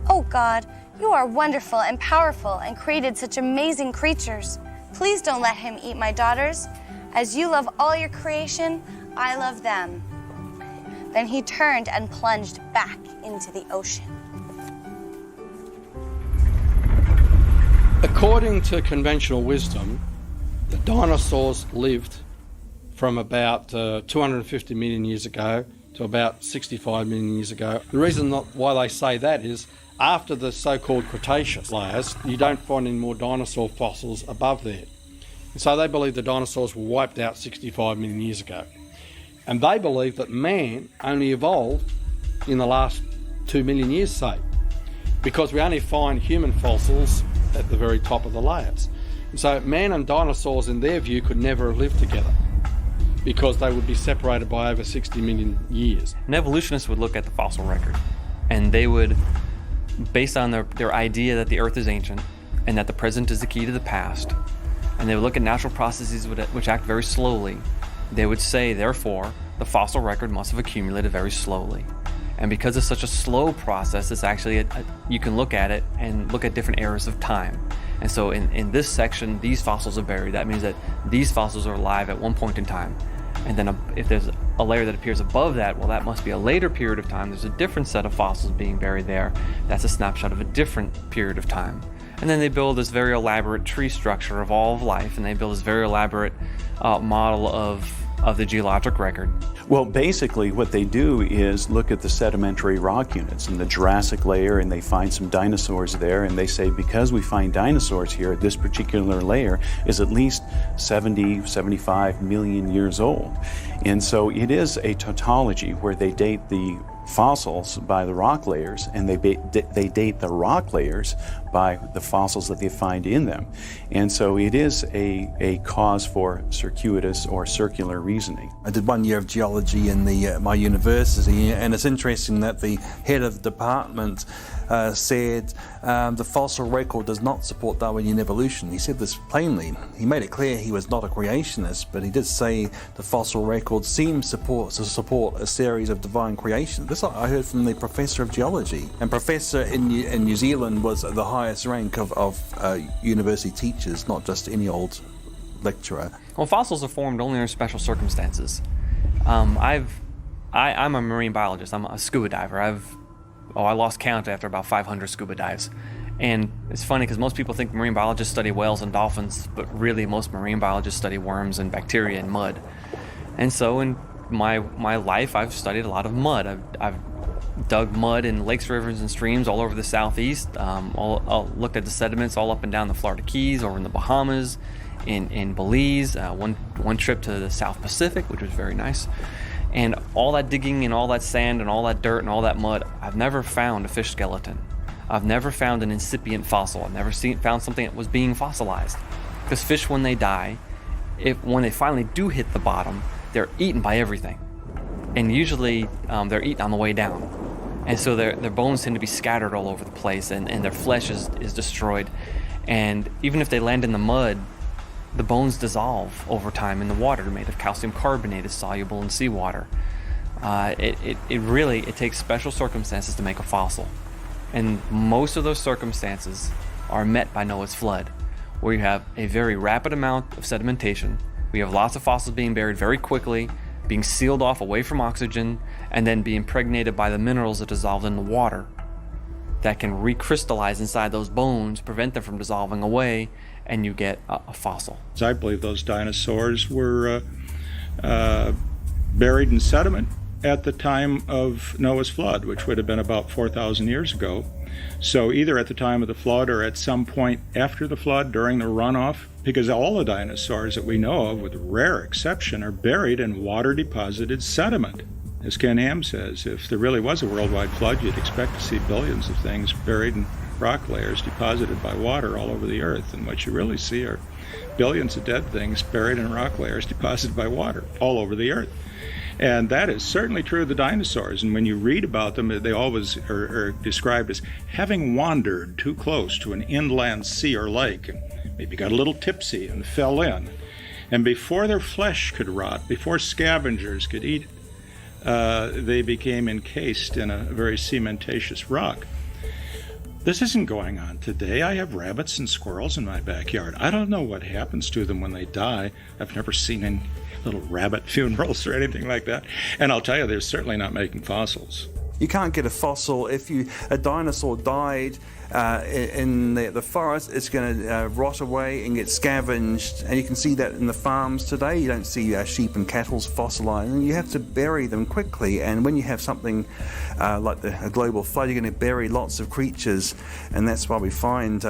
"Oh God, you are wonderful and powerful and created such amazing creatures. Please don't let him eat my daughters. As you love all your creation, I love them." Then he turned and plunged back into the ocean. According to conventional wisdom, the dinosaurs lived from about 250 million years ago to about 65 million years ago. The reason why they say that is after the so-called Cretaceous layers, you don't find any more dinosaur fossils above there. And so they believe the dinosaurs were wiped out 65 million years ago. And they believe that man only evolved in the last 2 million years, say, because we only find human fossils at the very top of the layers. And so man and dinosaurs, in their view, could never have lived together. because they would be separated by over 60 million years. An evolutionist would look at the fossil record, and they would, based on their idea that the Earth is ancient and that the present is the key to the past, and they would look at natural processes which act very slowly, they would say, therefore, the fossil record must have accumulated very slowly. And because it's such a slow process, it's actually, you can look at it and look at different eras of time. And so in this section, these fossils are buried. That means that these fossils are alive at one point in time. And then if there's a layer that appears above that, well, that must be a later period of time. There's a different set of fossils being buried there. That's a snapshot of a different period of time. And then they build this very elaborate tree structure of all of life, and they build this very elaborate model of the geologic record. Well, basically what they do is look at the sedimentary rock units in the Jurassic layer, and they find some dinosaurs there, and they say because we find dinosaurs here, this particular layer is at least 70, 75 million years old. And so it is a tautology where they date the fossils by the rock layers, and they date the rock layers by the fossils that they find in them. And so it is a cause for circuitous or circular reasoning. I did 1 year of geology in my university, and it's interesting that the head of the department said the fossil record does not support Darwinian evolution. He said this plainly. He made it clear he was not a creationist, but he did say the fossil record seems to support a series of divine creations. This I heard from the professor of geology. And professor in New Zealand was the highest rank of university teachers, not just any old lecturer. Well, fossils are formed only under special circumstances. I'm a marine biologist. I'm a scuba diver. I lost count after about 500 scuba dives. And it's funny because most people think marine biologists study whales and dolphins, but really most marine biologists study worms and bacteria and mud. And so in my life, I've studied a lot of mud. I've dug mud in lakes, rivers, and streams all over the southeast. Looked at the sediments all up and down the Florida Keys, over in the Bahamas, in Belize. One trip to the South Pacific, which was very nice. And all that digging and all that sand and all that dirt and all that mud, I've never found a fish skeleton. I've never found an incipient fossil. I've never found something that was being fossilized. Because fish, when they die, when they finally do hit the bottom, they're eaten by everything. And usually they're eaten on the way down. And so their bones tend to be scattered all over the place, and their flesh is destroyed. And even if they land in the mud, the bones dissolve over time in the water, made of calcium carbonate, is soluble in seawater. It takes special circumstances to make a fossil. And most of those circumstances are met by Noah's flood, where you have a very rapid amount of sedimentation. We have lots of fossils being buried very quickly, being sealed off away from oxygen, and then being impregnated by the minerals that dissolve in the water that can recrystallize inside those bones, prevent them from dissolving away, and you get a fossil. I believe those dinosaurs were buried in sediment at the time of Noah's flood, which would have been about 4,000 years ago. So either at the time of the flood or at some point after the flood, during the runoff, because all the dinosaurs that we know of, with rare exception, are buried in water-deposited sediment. As Ken Ham says, if there really was a worldwide flood, you'd expect to see billions of things buried in rock layers deposited by water all over the earth. And what you really see are billions of dead things buried in rock layers deposited by water all over the earth. And that is certainly true of the dinosaurs. And when you read about them, they always are described as having wandered too close to an inland sea or lake, and maybe got a little tipsy and fell in. And before their flesh could rot, before scavengers could eat it, they became encased in a very cementitious rock. This isn't going on today. I have rabbits and squirrels in my backyard. I don't know what happens to them when they die. I've never seen any little rabbit funerals or anything like that. And I'll tell you, they're certainly not making fossils. You can't get a fossil if a dinosaur died in the forest. It's going to rot away and get scavenged, and you can see that in the farms today. You don't see sheep and cattle fossilized, and you have to bury them quickly. And when you have something like a global flood, you're going to bury lots of creatures, and that's why we find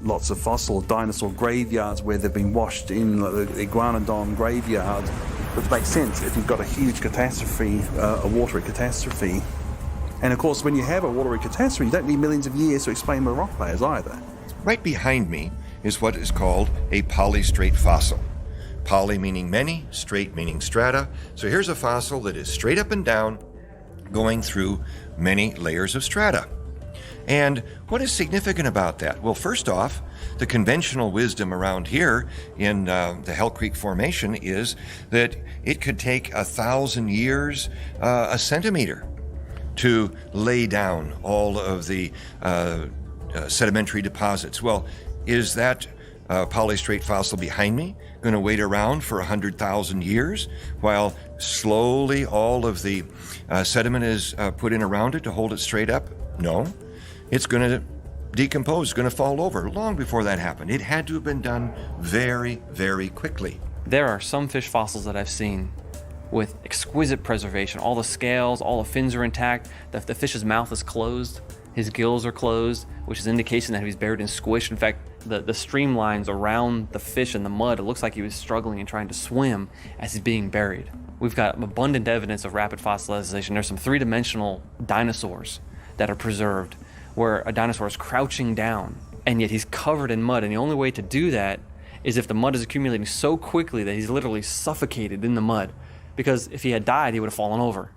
lots of fossil dinosaur graveyards where they've been washed in, like the Iguanodon graveyard, which makes sense if you've got a huge catastrophe, a watery catastrophe. And of course, when you have a watery catastrophe, you don't need millions of years to explain the rock layers either. Right behind me is what is called a polystrate fossil. Poly meaning many, straight meaning strata. So here's a fossil that is straight up and down, going through many layers of strata. And what is significant about that? Well, first off, the conventional wisdom around here in the Hell Creek Formation is that it could take 1,000 years, a centimeter, to lay down all of the sedimentary deposits. Well, is that polystrate fossil behind me going to wait around for 100,000 years while slowly all of the sediment is put in around it to hold it straight up? No. It's going to decompose, it's going to fall over long before that happened. It had to have been done very, very quickly. There are some fish fossils that I've seen with exquisite preservation. All the scales, all the fins are intact. The fish's mouth is closed. His gills are closed, which is indication that he's buried in squish. In fact, the streamlines around the fish in the mud, it looks like he was struggling and trying to swim as he's being buried. We've got abundant evidence of rapid fossilization. There's some three-dimensional dinosaurs that are preserved where a dinosaur is crouching down and yet he's covered in mud, and the only way to do that is if the mud is accumulating so quickly that he's literally suffocated in the mud, because if he had died he would have fallen over,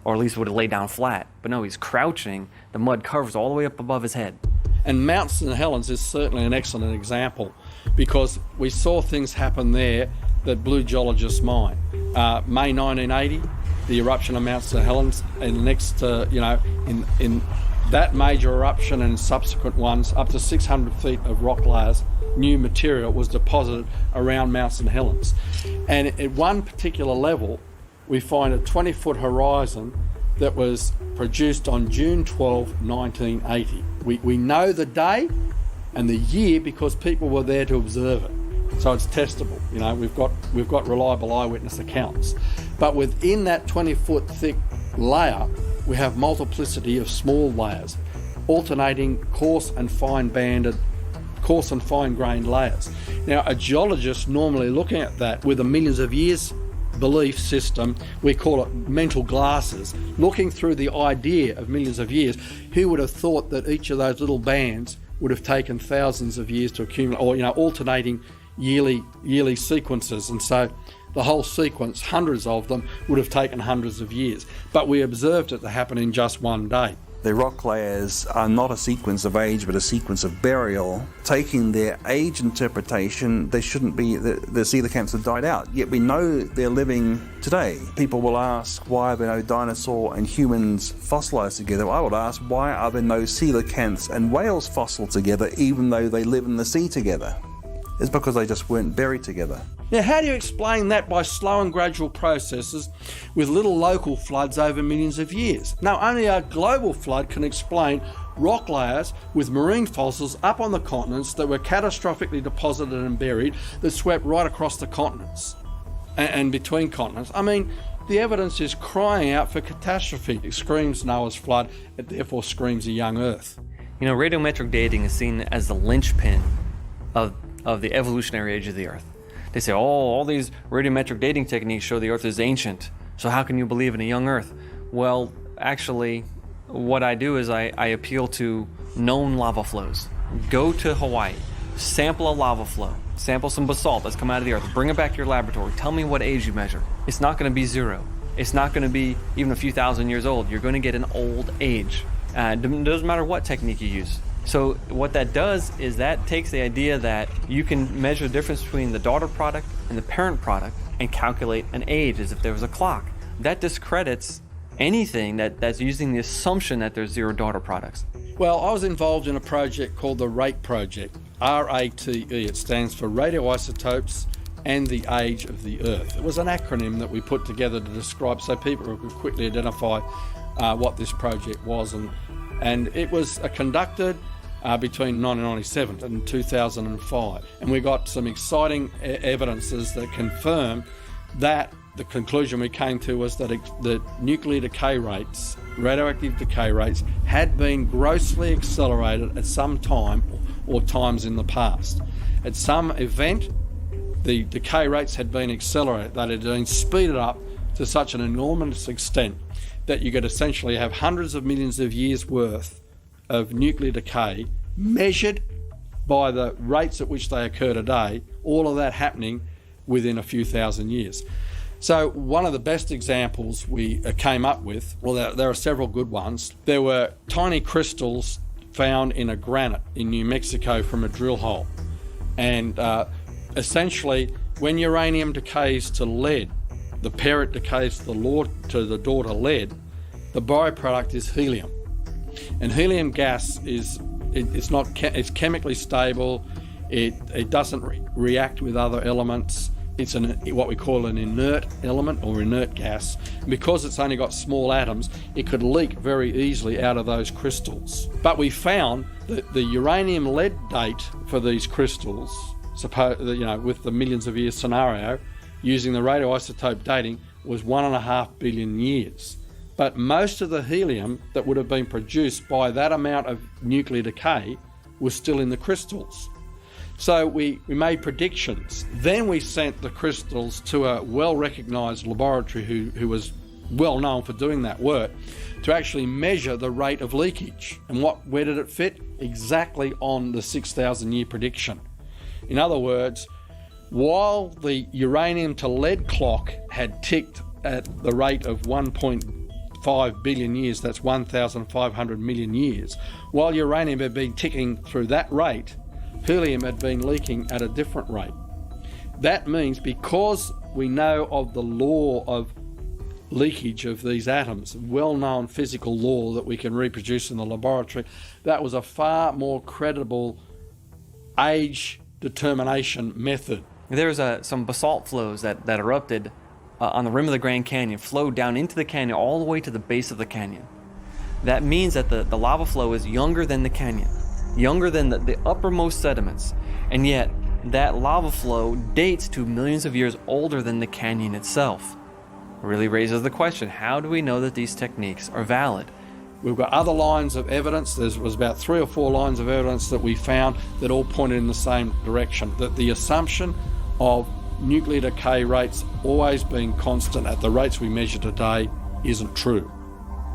or at least would have laid down flat. But no, he's crouching, the mud covers all the way up above his head. And Mount St Helens is certainly an excellent example, because we saw things happen there that blew geologists' mind. May 1980, the eruption of Mount St Helens, and next, in that major eruption and subsequent ones, up to 600 feet of rock layers, new material was deposited around Mount St Helens. And at one particular level, we find a 20-foot horizon that was produced on June 12, 1980. We know the day and the year because people were there to observe it. So it's testable. We've got reliable eyewitness accounts. But within that 20-foot thick layer, we have multiplicity of small layers, alternating coarse and fine-grained layers. Now, a geologist normally looking at that with a millions of years belief system, we call it mental glasses, looking through the idea of millions of years, who would have thought that each of those little bands would have taken thousands of years to accumulate, or alternating yearly sequences, and so the whole sequence, hundreds of them, would have taken hundreds of years. But we observed it to happen in just one day. The rock layers are not a sequence of age, but a sequence of burial. Taking their age interpretation, they shouldn't be, the coelacanths have died out, yet we know they're living today. People will ask, why are there no dinosaur and humans fossilized together? I would ask, why are there no coelacanths and whales fossil together, even though they live in the sea together? It's because they just weren't buried together. Now, how do you explain that by slow and gradual processes with little local floods over millions of years? No, only a global flood can explain rock layers with marine fossils up on the continents that were catastrophically deposited and buried that swept right across the continents and between continents. I mean, the evidence is crying out for catastrophe. It screams Noah's flood, it therefore screams a young Earth. Radiometric dating is seen as the linchpin of the evolutionary age of the Earth. They say, all these radiometric dating techniques show the Earth is ancient, so how can you believe in a young Earth? Well, actually, what I do is I appeal to known lava flows. Go to Hawaii, sample a lava flow, sample some basalt that's come out of the Earth, bring it back to your laboratory, tell me what age you measure. It's not going to be zero. It's not going to be even a few thousand years old. You're going to get an old age. It doesn't matter what technique you use. So what that does is that takes the idea that you can measure the difference between the daughter product and the parent product and calculate an age as if there was a clock. That discredits anything that's using the assumption that there's zero daughter products. Well, I was involved in a project called the RATE project, RATE. It stands for Radioisotopes and the Age of the Earth. It was an acronym that we put together to describe so people could quickly identify what this project was. And it was conducted between 1997 and 2005. And we got some exciting evidences that confirm that the conclusion we came to was that the nuclear decay rates, radioactive decay rates, had been grossly accelerated at some time or times in the past. At some event, the decay rates had been accelerated, that had been speeded up to such an enormous extent that you could essentially have hundreds of millions of years worth of nuclear decay measured by the rates at which they occur today, all of that happening within a few thousand years. So one of the best examples we came up with, well, there are several good ones. There were tiny crystals found in a granite in New Mexico from a drill hole. And essentially, when uranium decays to lead, the parent decays to the daughter lead, the byproduct is helium. And helium gas it's chemically stable. It doesn't react with other elements. It's what we call an inert element or inert gas. And because it's only got small atoms, it could leak very easily out of those crystals. But we found that the uranium lead date for these crystals, with the millions of years scenario, using the radioisotope dating, was 1.5 billion years. But most of the helium that would have been produced by that amount of nuclear decay was still in the crystals. So we made predictions. Then we sent the crystals to a well-recognised laboratory who was well known for doing that work to actually measure the rate of leakage. And where did it fit? Exactly on the 6,000 year prediction. In other words, while the uranium to lead clock had ticked at the rate of 1.5 billion years, that's 1,500 million years, while uranium had been ticking through that rate, helium had been leaking at a different rate. That means because we know of the law of leakage of these atoms, well-known physical law that we can reproduce in the laboratory, that was a far more credible age determination method. There was some basalt flows that erupted on the rim of the Grand Canyon, flowed down into the canyon all the way to the base of the canyon. That means that the lava flow is younger than the canyon, younger than the uppermost sediments, and yet that lava flow dates to millions of years older than the canyon itself. It really raises the question, how do we know that these techniques are valid? We've got other lines of evidence. There was about 3 or 4 lines of evidence that we found that all pointed in the same direction, that the assumption of nuclear decay rates always being constant at the rates we measure today isn't true,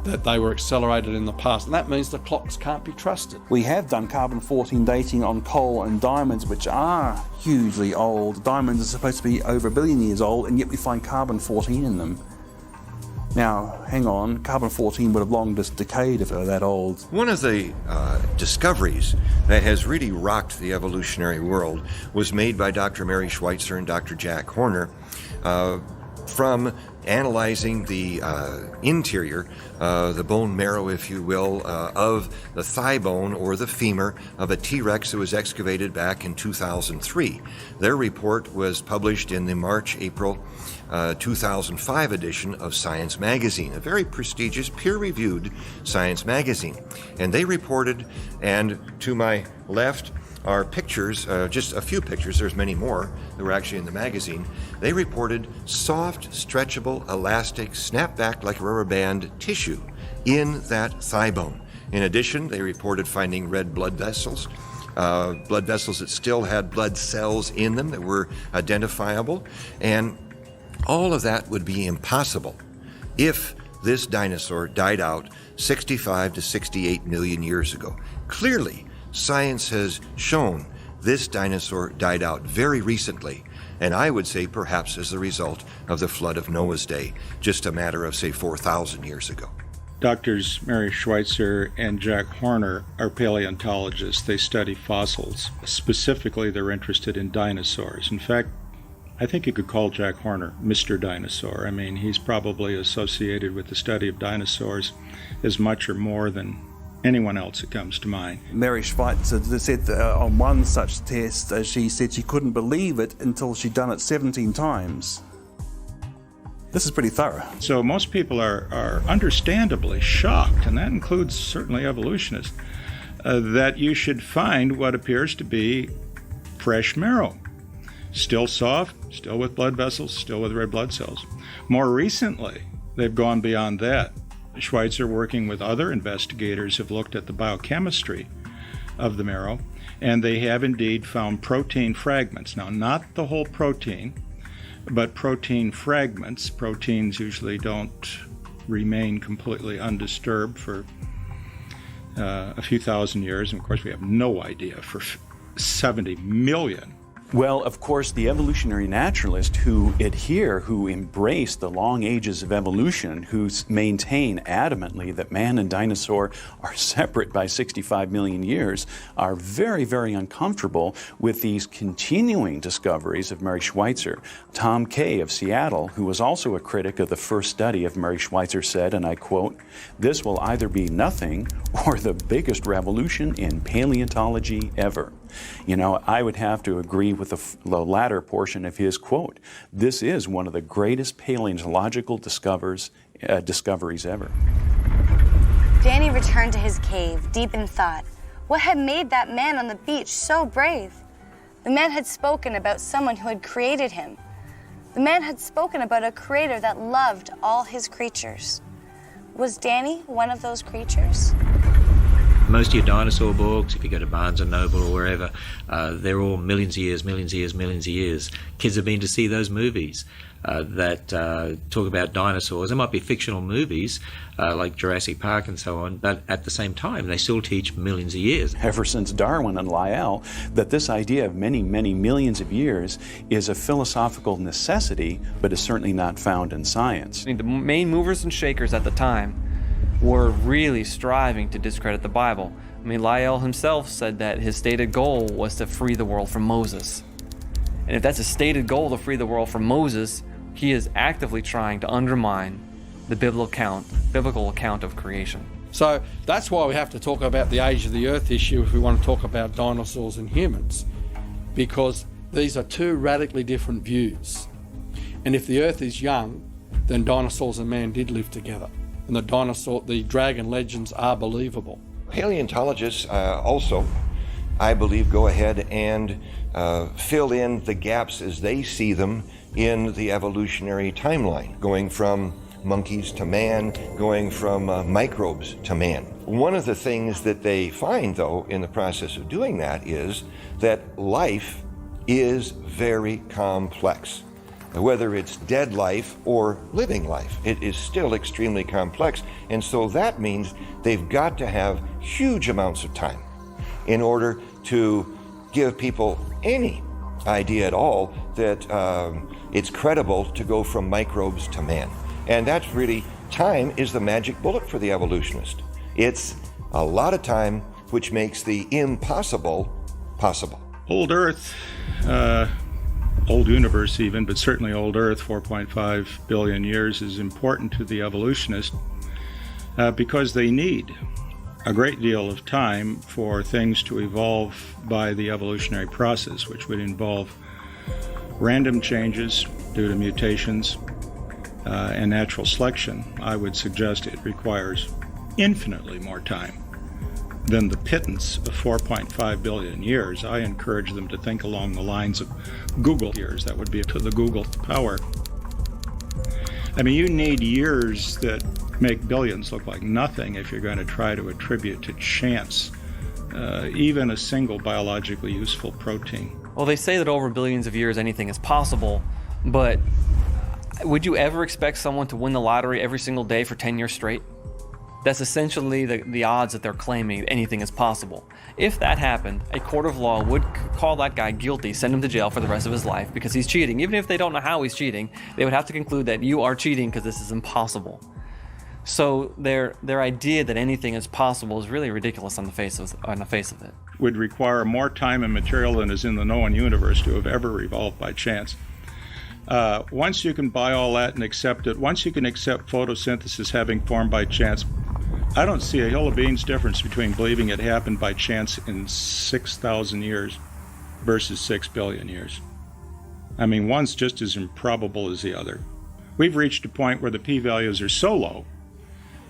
that they were accelerated in the past, and that means the clocks can't be trusted. We have done carbon-14 dating on coal and diamonds, which are hugely old. Diamonds are supposed to be over 1 billion years old, and yet we find carbon-14 in them. Now, hang on, carbon-14 would have long just decayed if it were that old. One of the discoveries that has really rocked the evolutionary world was made by Dr. Mary Schweitzer and Dr. Jack Horner from analyzing the interior, the bone marrow, if you will, of the thigh bone or the femur of a T-Rex that was excavated back in 2003. Their report was published in the March-April 2005 edition of Science Magazine, a very prestigious, peer-reviewed science magazine. And they reported, and to my left are pictures, just a few pictures, there's many more that were actually in the magazine. They reported soft, stretchable, elastic, snap back like a rubber band tissue in that thigh bone. In addition, they reported finding red blood vessels that still had blood cells in them that were identifiable, and all of that would be impossible if this dinosaur died out 65 to 68 million years ago. Clearly, science has shown this dinosaur died out very recently, and I would say perhaps as the result of the flood of Noah's day, just a matter of, say, 4,000 years ago. Doctors Mary Schweitzer and Jack Horner are paleontologists. They study fossils. Specifically, they're interested in dinosaurs. In fact, I think you could call Jack Horner Mr. Dinosaur. I mean, he's probably associated with the study of dinosaurs as much or more than anyone else that comes to mind. Mary Schweitzer said on one such test, she said she couldn't believe it until she'd done it 17 times. This is pretty thorough. So most people are understandably shocked, and that includes certainly evolutionists, that you should find what appears to be fresh marrow. Still soft, still with blood vessels, still with red blood cells. More recently, they've gone beyond that. Schweitzer, working with other investigators, have looked at the biochemistry of the marrow, and they have indeed found protein fragments. Now, not the whole protein, but protein fragments. Proteins usually don't remain completely undisturbed for a few thousand years, and of course we have no idea for 70 million Well, of course, the evolutionary naturalists who embrace the long ages of evolution, who maintain adamantly that man and dinosaur are separate by 65 million years, are very, very uncomfortable with these continuing discoveries of Mary Schweitzer. Tom Kay of Seattle, who was also a critic of the first study of Mary Schweitzer, said, and I quote, "This will either be nothing or the biggest revolution in paleontology ever." You know, I would have to agree with the latter portion of his quote. This is one of the greatest paleontological discoveries ever. Danny returned to his cave, deep in thought. What had made that man on the beach so brave? The man had spoken about someone who had created him. The man had spoken about a creator that loved all his creatures. Was Danny one of those creatures? Most of your dinosaur books, if you go to Barnes & Noble or wherever, they're all millions of years, millions of years, millions of years. Kids have been to see those movies that talk about dinosaurs. They might be fictional movies like Jurassic Park and so on, but at the same time, they still teach millions of years. Ever since Darwin and Lyell, that this idea of many, many millions of years is a philosophical necessity, but is certainly not found in science. I mean, the main movers and shakers at the time were really striving to discredit the Bible. I mean, Lyell himself said that his stated goal was to free the world from Moses. And if that's a stated goal to free the world from Moses, he is actively trying to undermine the biblical account of creation. So that's why we have to talk about the age of the earth issue if we want to talk about dinosaurs and humans, because these are two radically different views. And if the earth is young, then dinosaurs and man did live together. And the dragon legends are believable. Paleontologists also, I believe, go ahead and fill in the gaps as they see them in the evolutionary timeline, going from monkeys to man, going from microbes to man. One of the things that they find, though, in the process of doing that is that life is very complex. Whether it's dead life or living life, it is still extremely complex. And so that means they've got to have huge amounts of time in order to give people any idea at all that it's credible to go from microbes to man. And that's really, time is the magic bullet for the evolutionist. It's a lot of time, which makes the impossible possible. Old Earth, old universe even, but certainly old Earth, 4.5 billion years, is important to the evolutionist because they need a great deal of time for things to evolve by the evolutionary process, which would involve random changes due to mutations and natural selection. I would suggest it requires infinitely more time than the pittance of 4.5 billion years. I encourage them to think along the lines of Google years. That would be to the Google power. I mean, you need years that make billions look like nothing if you're going to try to attribute to chance even a single biologically useful protein. Well, they say that over billions of years anything is possible, but would you ever expect someone to win the lottery every single day for 10 years straight? That's essentially the odds that they're claiming anything is possible. If that happened, a court of law would call that guy guilty, send him to jail for the rest of his life because he's cheating. Even if they don't know how he's cheating, they would have to conclude that you are cheating because this is impossible. So their idea that anything is possible is really ridiculous on the face of it. Would require more time and material than is in the known universe to have ever evolved by chance. Once you can buy all that and accept it, once you can accept photosynthesis having formed by chance, I don't see a hill of beans difference between believing it happened by chance in 6,000 years versus 6 billion years. I mean, one's just as improbable as the other. We've reached a point where the p-values are so low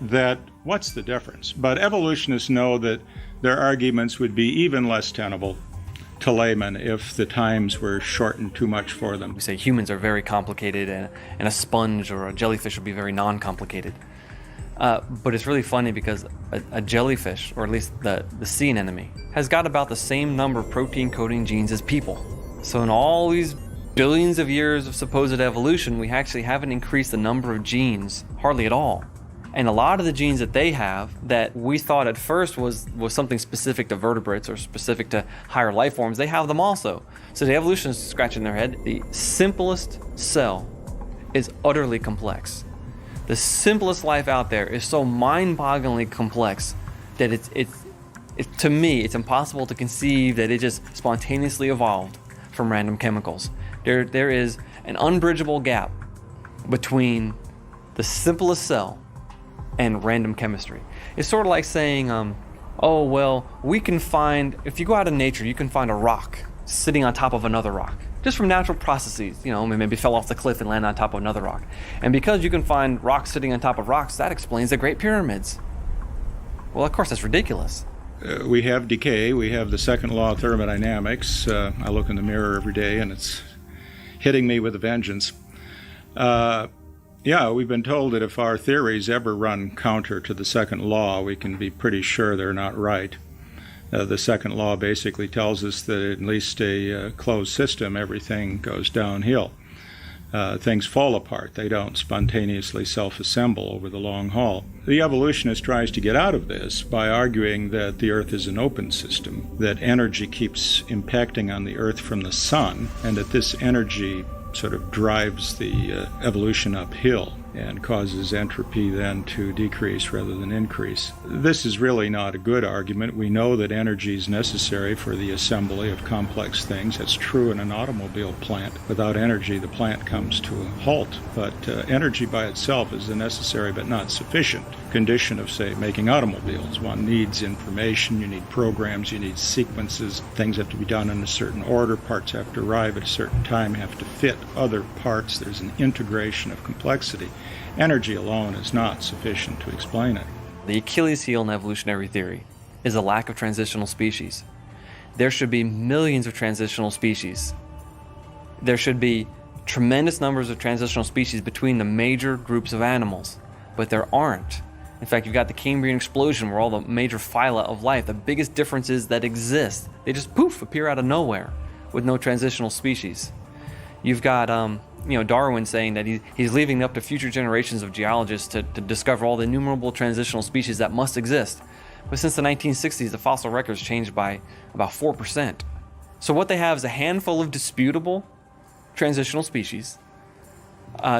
that what's the difference? But evolutionists know that their arguments would be even less tenable to laymen if the times were shortened too much for them. We say humans are very complicated and a sponge or a jellyfish would be very non-complicated. But it's really funny because a jellyfish, or at least the sea anemone, has got about the same number of protein coding genes as people. So in all these billions of years of supposed evolution, we actually haven't increased the number of genes hardly at all. And a lot of the genes that they have that we thought at first was something specific to vertebrates or specific to higher life forms, they have them also. So the evolutionists scratching their head, the simplest cell is utterly complex. The simplest life out there is so mind-bogglingly complex that to me, it's impossible to conceive that it just spontaneously evolved from random chemicals. There is an unbridgeable gap between the simplest cell and random chemistry. It's sort of like saying, oh, well, if you go out in nature, you can find a rock sitting on top of another rock, just from natural processes. Maybe fell off the cliff and landed on top of another rock. And because you can find rocks sitting on top of rocks, that explains the Great Pyramids. Well, of course, that's ridiculous. We have decay. We have the second law of thermodynamics. I look in the mirror every day, and it's hitting me with a vengeance. Yeah, we've been told that if our theories ever run counter to the second law, we can be pretty sure they're not right. The second law basically tells us that at least a closed system, everything goes downhill. Things fall apart. They don't spontaneously self-assemble over the long haul. The evolutionist tries to get out of this by arguing that the Earth is an open system, that energy keeps impacting on the Earth from the sun, and that this energy sort of drives the evolution uphill and causes entropy then to decrease rather than increase. This is really not a good argument. We know that energy is necessary for the assembly of complex things. That's true in an automobile plant. Without energy, the plant comes to a halt. But energy by itself is a necessary but not sufficient condition of, say, making automobiles. One needs information, you need programs, you need sequences. Things have to be done in a certain order. Parts have to arrive at a certain time, have to fit other parts. There's an integration of complexity. Energy alone is not sufficient to explain it. The Achilles heel in evolutionary theory is a lack of transitional species. There should be millions of transitional species. There should be tremendous numbers of transitional species between the major groups of animals, but there aren't. In fact, you've got the Cambrian explosion where all the major phyla of life, the biggest differences that exist, they just poof, appear out of nowhere with no transitional species. You've got Darwin saying that he's leaving it up to future generations of geologists to discover all the innumerable transitional species that must exist. But since the 1960s, the fossil record's changed by about 4%. So what they have is a handful of disputable transitional species.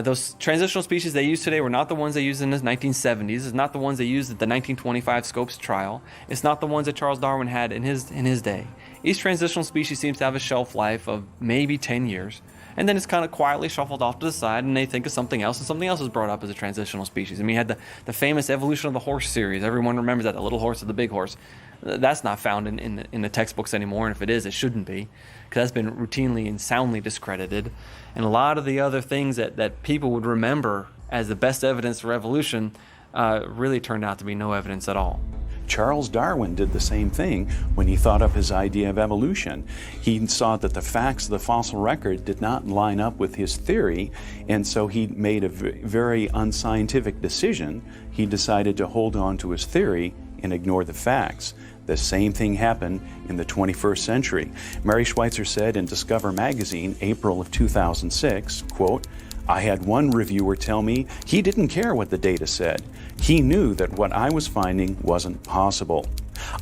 Those transitional species they use today were not the ones they used in the 1970s. It's not the ones they used at the 1925 Scopes trial. It's not the ones that Charles Darwin had in his day. Each transitional species seems to have a shelf life of maybe 10 years. And then it's kind of quietly shuffled off to the side, and they think of something else, and something else is brought up as a transitional species. I mean, you had the famous Evolution of the Horse series. Everyone remembers that, the little horse and the big horse. That's not found in the textbooks anymore, and if it is, it shouldn't be, because that's been routinely and soundly discredited. And a lot of the other things that people would remember as the best evidence for evolution really turned out to be no evidence at all. Charles Darwin did the same thing when he thought up his idea of evolution. He saw that the facts of the fossil record did not line up with his theory, and so he made a very unscientific decision. He decided to hold on to his theory and ignore the facts. The same thing happened in the 21st century. Mary Schweitzer said in Discover magazine, April of 2006, quote, "I had one reviewer tell me he didn't care what the data said. He knew that what I was finding wasn't possible.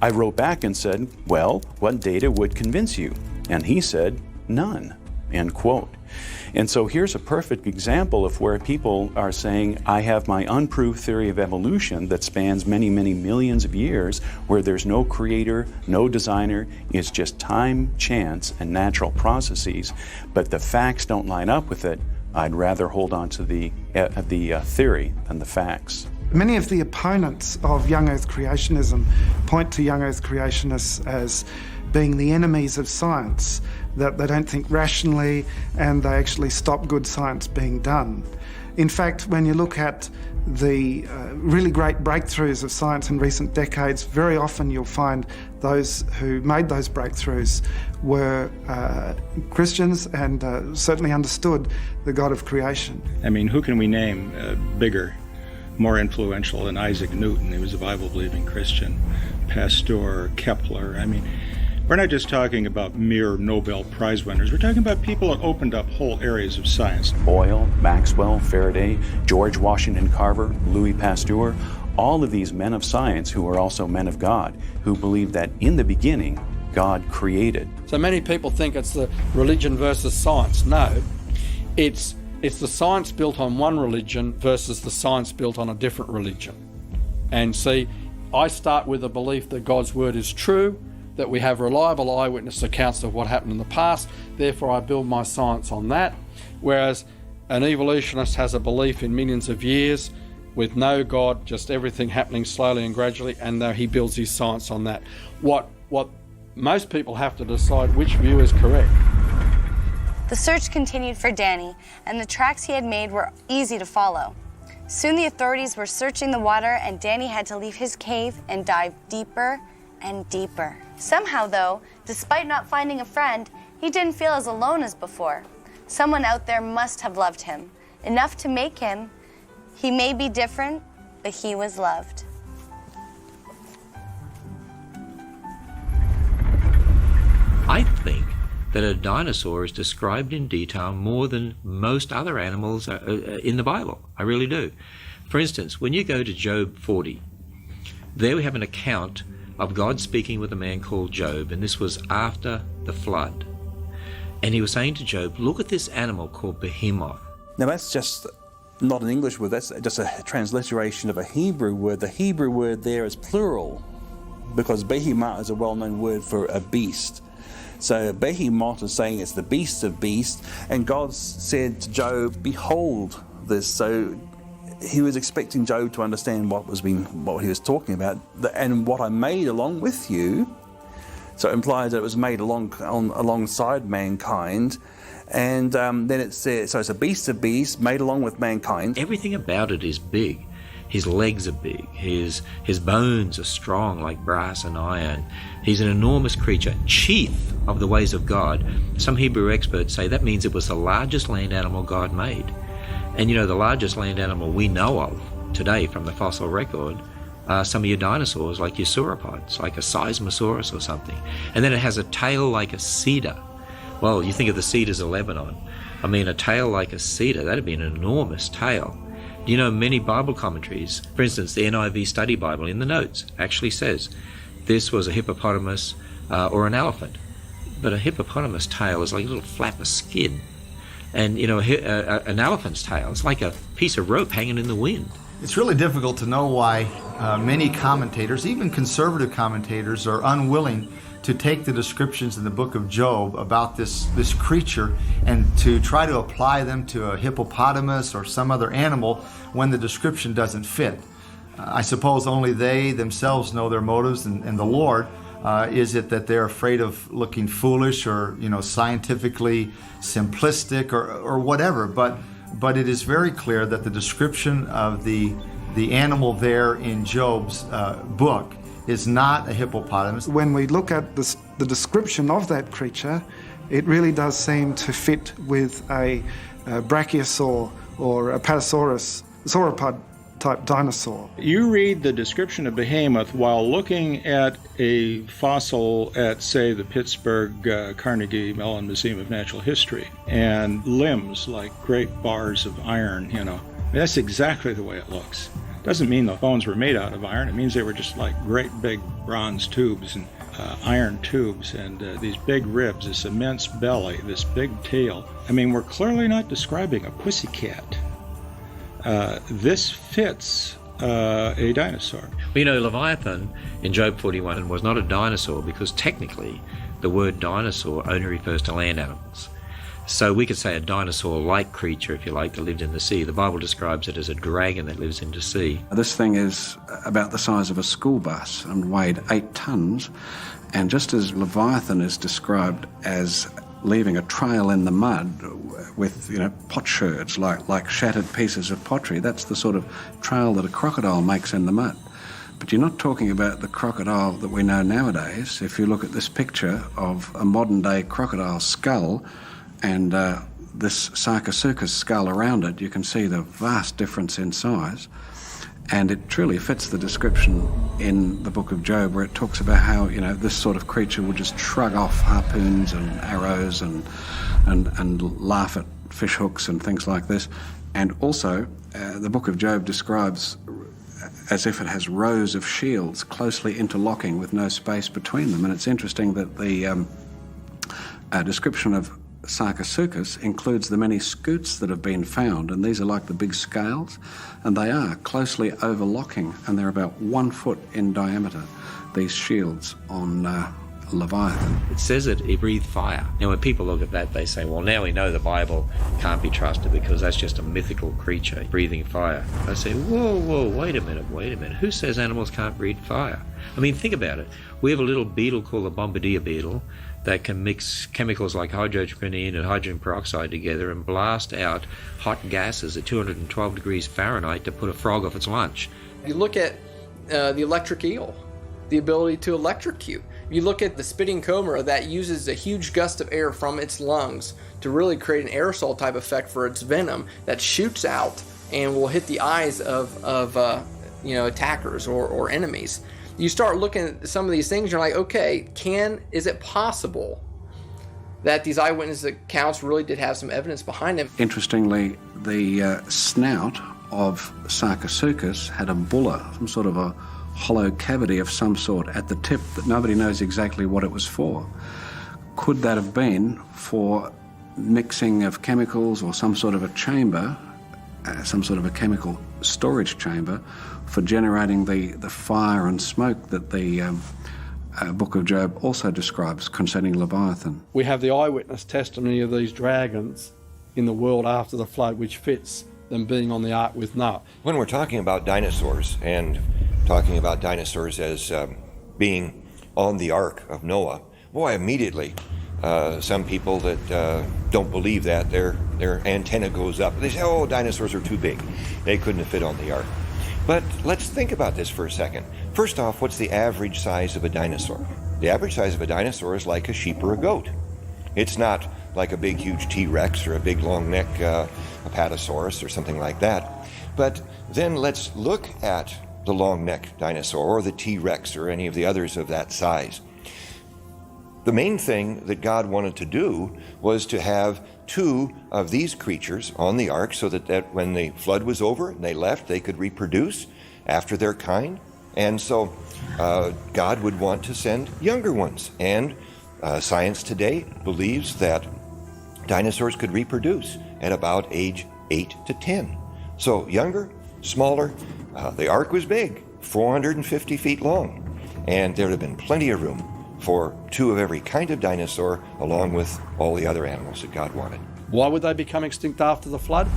I wrote back and said, well, what data would convince you? And he said, none," end quote. And so here's a perfect example of where people are saying, I have my unproved theory of evolution that spans many, many millions of years, where there's no creator, no designer, it's just time, chance, and natural processes, but the facts don't line up with it. I'd rather hold on to the theory than the facts. Many of the opponents of young Earth creationism point to young Earth creationists as being the enemies of science, that they don't think rationally and they actually stop good science being done. In fact, when you look at the really great breakthroughs of science in recent decades, very often you'll find those who made those breakthroughs were Christians and certainly understood the God of creation. I mean, who can we name bigger, more influential than Isaac Newton? He was a Bible-believing Christian. Pasteur, Kepler. I mean, We're not just talking about mere Nobel Prize winners. We're talking about people that opened up whole areas of science. Boyle, Maxwell, Faraday, George Washington Carver, Louis Pasteur, all of these men of science who were also men of God, who believed that in the beginning, God created. So many people think it's the religion versus science. No, it's the science built on one religion versus the science built on a different religion. And see, I start with the belief that God's word is true, that we have reliable eyewitness accounts of what happened in the past, therefore I build my science on that. Whereas an evolutionist has a belief in millions of years with no God, just everything happening slowly and gradually, and he builds his science on that. What most people have to decide which view is correct. The search continued for Danny, and the tracks he had made were easy to follow. Soon the authorities were searching the water, and Danny had to leave his cave and dive deeper and deeper. Somehow, though, despite not finding a friend, he didn't feel as alone as before. Someone out there must have loved him, enough to make him. He may be different, but he was loved. I think that a dinosaur is described in detail more than most other animals in the Bible. I really do. For instance, when you go to Job 40, there we have an account of God speaking with a man called Job, and this was after the flood. And he was saying to Job, look at this animal called behemoth. Now that's just not an English word, that's just a transliteration of a Hebrew word. The Hebrew word there is plural, because behemoth is a well-known word for a beast. So behemoth is saying it's the beast of beasts, and God said to Job, behold this. So he was expecting Job to understand what he was talking about, and what I made along with you. So it implies that it was made alongside mankind. And then it says, so it's a beast of beasts made along with mankind. Everything about it is big. His legs are big. His bones are strong like brass and iron. He's an enormous creature, chief of the ways of God. Some Hebrew experts say that means it was the largest land animal God made. And you know, the largest land animal we know of today from the fossil record are some of your dinosaurs, like your sauropods, like a Seismosaurus or something. And then it has a tail like a cedar. Well, you think of the cedars of Lebanon. I mean, a tail like a cedar, that'd be an enormous tail. You know, many Bible commentaries, for instance, the NIV Study Bible in the notes actually says this was a hippopotamus or an elephant. But a hippopotamus tail is like a little flap of skin. And, you know, an elephant's tail is like a piece of rope hanging in the wind. It's really difficult to know why many commentators, even conservative commentators, are unwilling to take the descriptions in the book of Job about this creature and to try to apply them to a hippopotamus or some other animal when the description doesn't fit. I suppose only they themselves know their motives and the Lord. Is it that they're afraid of looking foolish or, you know, scientifically simplistic or whatever? But it is very clear that the description of the animal there in Job's book is not a hippopotamus. When we look at the description of that creature, it really does seem to fit with a brachiosaur or a patasaurus, sauropod type dinosaur. You read the description of behemoth while looking at a fossil at, say, the Pittsburgh Carnegie Mellon Museum of Natural History, and limbs like great bars of iron, you know. That's exactly the way it looks. Doesn't mean the bones were made out of iron. It means they were just like great big bronze tubes and iron tubes, and these big ribs, this immense belly, this big tail. I mean, we're clearly not describing a pussycat. This fits a dinosaur. Well, you know, Leviathan in Job 41 was not a dinosaur because technically the word dinosaur only refers to land animals. So we could say a dinosaur-like creature, if you like, that lived in the sea. The Bible describes it as a dragon that lives in the sea. This thing is about the size of a school bus and weighed 8 tons. And just as Leviathan is described as leaving a trail in the mud with, you know, potsherds, like shattered pieces of pottery, that's the sort of trail that a crocodile makes in the mud. But you're not talking about the crocodile that we know nowadays. If you look at this picture of a modern-day crocodile skull and this Sarcosuchus skull around it, you can see the vast difference in size. And it truly fits the description in the book of Job, where it talks about how, this sort of creature would just shrug off harpoons and arrows and laugh at fish hooks and things like this. And also, the book of Job describes as if it has rows of shields closely interlocking with no space between them. And it's interesting that the description of Sarcosuchus includes the many scutes that have been found, and these are like the big scales, and they are closely overlocking, and they're about 1 foot in diameter, these shields on Leviathan. It says that he breathed fire. Now when people look at that, they say, well, now we know the Bible can't be trusted because that's just a mythical creature breathing fire. I say, whoa, wait a minute. Who says animals can't breathe fire? I mean, think about it. We have a little beetle called the bombardier beetle that can mix chemicals like hydrogenine and hydrogen peroxide together and blast out hot gases at 212 degrees Fahrenheit to put a frog off its lunch. You look at the electric eel, the ability to electrocute. You look at the spitting cobra that uses a huge gust of air from its lungs to really create an aerosol type effect for its venom that shoots out and will hit the eyes of attackers or enemies. You start looking at some of these things, you're like, okay, is it possible that these eyewitness accounts really did have some evidence behind them? Interestingly, the snout of Sarcosuchus had a bulla, some sort of a hollow cavity of some sort at the tip that nobody knows exactly what it was for. Could that have been for mixing of chemicals or some sort of a chamber, some sort of a chemical storage chamber for generating the fire and smoke that the book of Job also describes concerning Leviathan? We have the eyewitness testimony of these dragons in the world after the flood, which fits them being on the ark with Noah. When we're talking about dinosaurs and talking about dinosaurs as being on the ark of Noah, boy, immediately some people that don't believe that, their antenna goes up. They say, oh, dinosaurs are too big. They couldn't have fit on the ark. But let's think about this for a second. First off, what's the average size of a dinosaur? The average size of a dinosaur is like a sheep or a goat. It's not like a big, huge T-Rex or a big, long neck Apatosaurus or something like that. But then let's look at the long-necked dinosaur or the T-Rex or any of the others of that size. The main thing that God wanted to do was to have 2 of these creatures on the ark so that when the flood was over and they left, they could reproduce after their kind. And so God would want to send younger ones. And science today believes that dinosaurs could reproduce at about age 8 to 10. So younger, smaller. The ark was big, 450 feet long, and there would have been plenty of room for 2 of every kind of dinosaur along with all the other animals that God wanted. Why would they become extinct after the flood?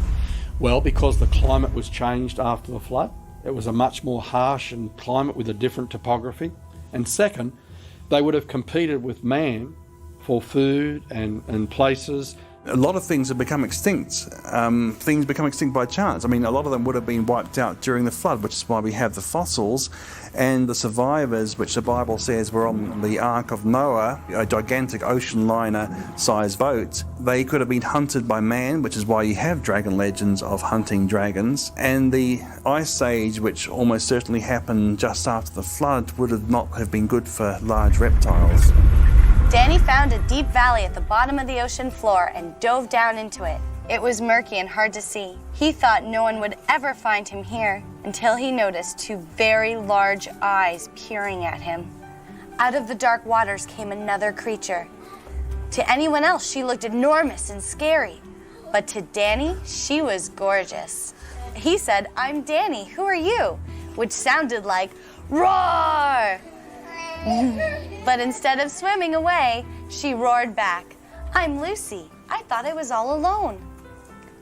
Well, because the climate was changed after the flood. It was a much more harsh climate with a different topography. And second, they would have competed with man for food and places. A lot of things have become extinct. Things become extinct by chance. I mean, a lot of them would have been wiped out during the flood, which is why we have the fossils. And the survivors, which the Bible says were on the Ark of Noah, a gigantic ocean liner-sized boat, they could have been hunted by man, which is why you have dragon legends of hunting dragons. And the Ice Age, which almost certainly happened just after the flood, would not have been good for large reptiles. Danny found a deep valley at the bottom of the ocean floor and dove down into it. It was murky and hard to see. He thought no one would ever find him here until he noticed 2 very large eyes peering at him. Out of the dark waters came another creature. To anyone else, she looked enormous and scary. But to Danny, she was gorgeous. He said, "I'm Danny, who are you?" Which sounded like, "Roar!" But instead of swimming away, she roared back, "I'm Lucy. I thought I was all alone."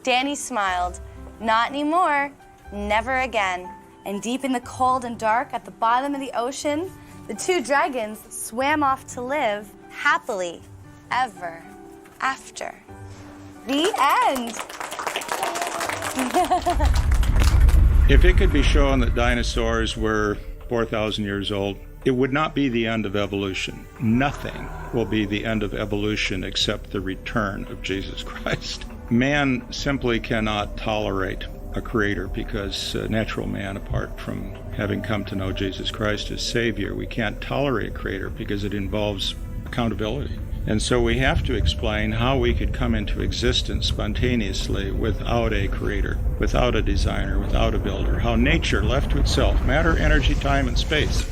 Danny smiled. Not anymore. Never again. And deep in the cold and dark at the bottom of the ocean, the 2 dragons swam off to live happily ever after. The end. If it could be shown that dinosaurs were 4,000 years old, it would not be the end of evolution. Nothing will be the end of evolution except the return of Jesus Christ. Man simply cannot tolerate a creator, because natural man, apart from having come to know Jesus Christ as Savior, we can't tolerate a creator because it involves accountability. And so we have to explain how we could come into existence spontaneously without a creator, without a designer, without a builder, how nature left to itself, matter, energy, time, and space,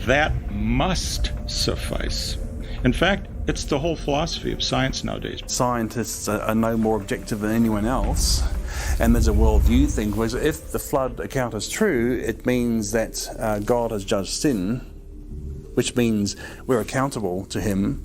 that must suffice. In fact, it's the whole philosophy of science nowadays. Scientists are no more objective than anyone else, and there's a worldview thing, whereas if the flood account is true, it means that God has judged sin, which means we're accountable to him,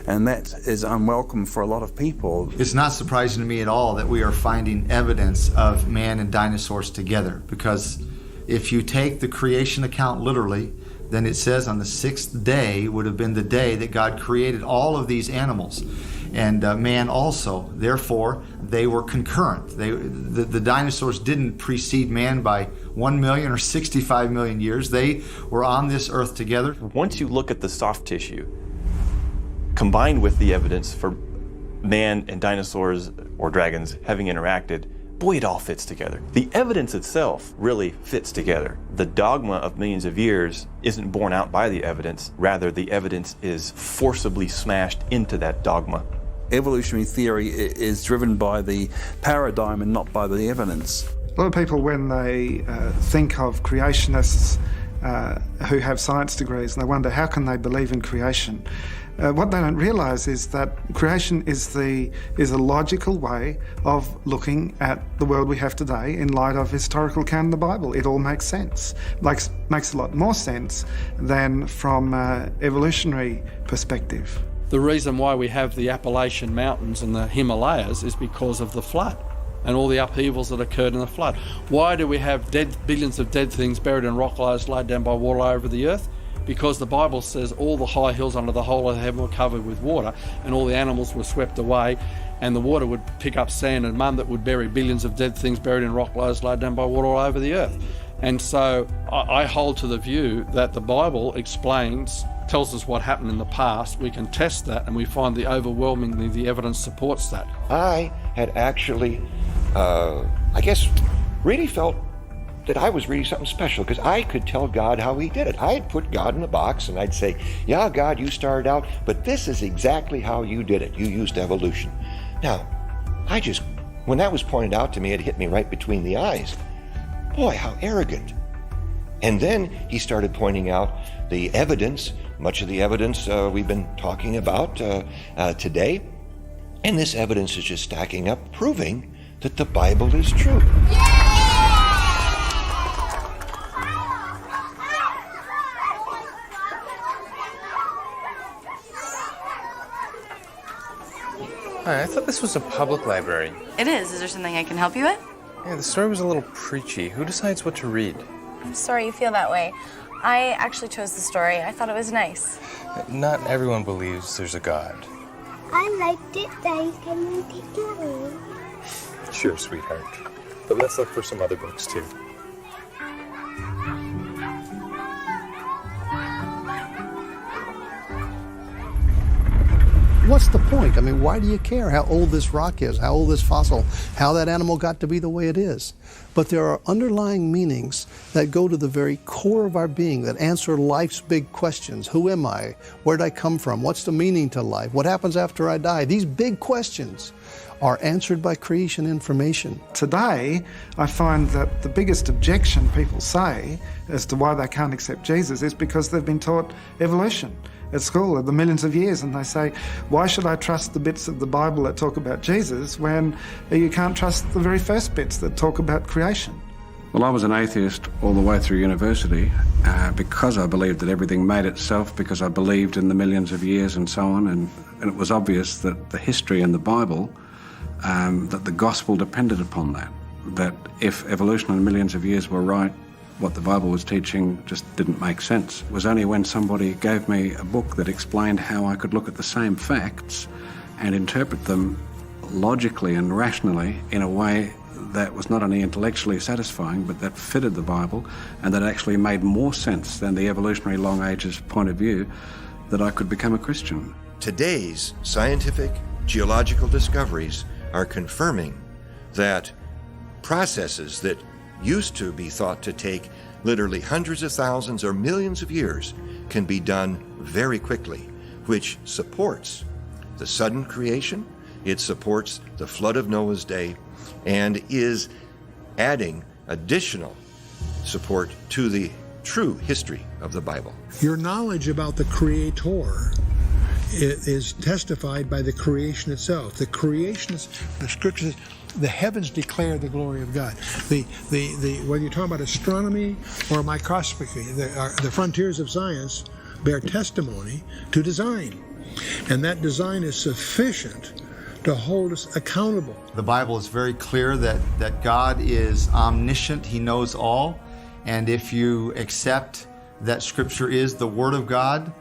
and that is unwelcome for a lot of people. It's not surprising to me at all that we are finding evidence of man and dinosaurs together, because if you take the creation account literally, then it says on the sixth day would have been the day that God created all of these animals, and man also. Therefore, they were concurrent. The dinosaurs didn't precede man by 1 million or 65 million years. They were on this earth together. Once you look at the soft tissue, combined with the evidence for man and dinosaurs or dragons having interacted, boy, it all fits together. The evidence itself really fits together. The dogma of millions of years isn't borne out by the evidence. Rather, the evidence is forcibly smashed into that dogma. Evolutionary theory is driven by the paradigm and not by the evidence. A lot of people, when they think of creationists who have science degrees, and they wonder how can they believe in creation. What they don't realise is that creation is a logical way of looking at the world we have today in light of historical account in the Bible. It all makes sense. Makes a lot more sense than from evolutionary perspective. The reason why we have the Appalachian Mountains and the Himalayas is because of the flood and all the upheavals that occurred in the flood. Why do we have billions of dead things buried in rock layers laid down by water over the earth? Because the Bible says all the high hills under the whole of heaven were covered with water, and all the animals were swept away, and the water would pick up sand and mud that would bury billions of dead things buried in rock layers laid down by water all over the earth. And so I hold to the view that the Bible tells us what happened in the past. We can test that, and we find overwhelmingly the evidence supports that. I had actually, really felt that I was really something special, because I could tell God how he did it. I had put God in a box and I'd say, yeah, God, you started out, but this is exactly how you did it. You used evolution. Now, when that was pointed out to me, it hit me right between the eyes. Boy, how arrogant. And then he started pointing out the evidence, much of the evidence we've been talking about today. And this evidence is just stacking up, proving that the Bible is true. Hi, I thought this was a public library. It is. Is there something I can help you with? Yeah, the story was a little preachy. Who decides what to read? I'm sorry you feel that way. I actually chose the story. I thought it was nice. Not everyone believes there's a God. I liked it, Daddy. Can you take it away? Sure, sweetheart. But let's look for some other books, too. What's the point? I mean, why do you care how old this rock is, how old this fossil, how that animal got to be the way it is? But there are underlying meanings that go to the very core of our being, that answer life's big questions. Who am I? Where did I come from? What's the meaning to life? What happens after I die? These big questions are answered by creation information. Today, I find that the biggest objection people say as to why they can't accept Jesus is because they've been taught evolution at school of the millions of years, and they say, why should I trust the bits of the Bible that talk about Jesus when you can't trust the very first bits that talk about creation? Well, I was an atheist all the way through university because I believed that everything made itself, because I believed in the millions of years and so on, and it was obvious that the history in the Bible, that the gospel depended upon that if evolution and millions of years were right, what the Bible was teaching just didn't make sense. It was only when somebody gave me a book that explained how I could look at the same facts and interpret them logically and rationally in a way that was not only intellectually satisfying, but that fitted the Bible and that actually made more sense than the evolutionary long ages point of view, that I could become a Christian. Today's scientific geological discoveries are confirming that processes that used to be thought to take literally hundreds of thousands or millions of years can be done very quickly, which supports the sudden creation, it supports the flood of Noah's day, and is adding additional support to the true history of the Bible. Your knowledge about the Creator is testified by the creation itself. The creation, the scriptures, the heavens declare the glory of God. Whether you're talking about astronomy or microscopy, the frontiers of science bear testimony to design. And that design is sufficient to hold us accountable. The Bible is very clear that God is omniscient, He knows all, and if you accept that Scripture is the Word of God,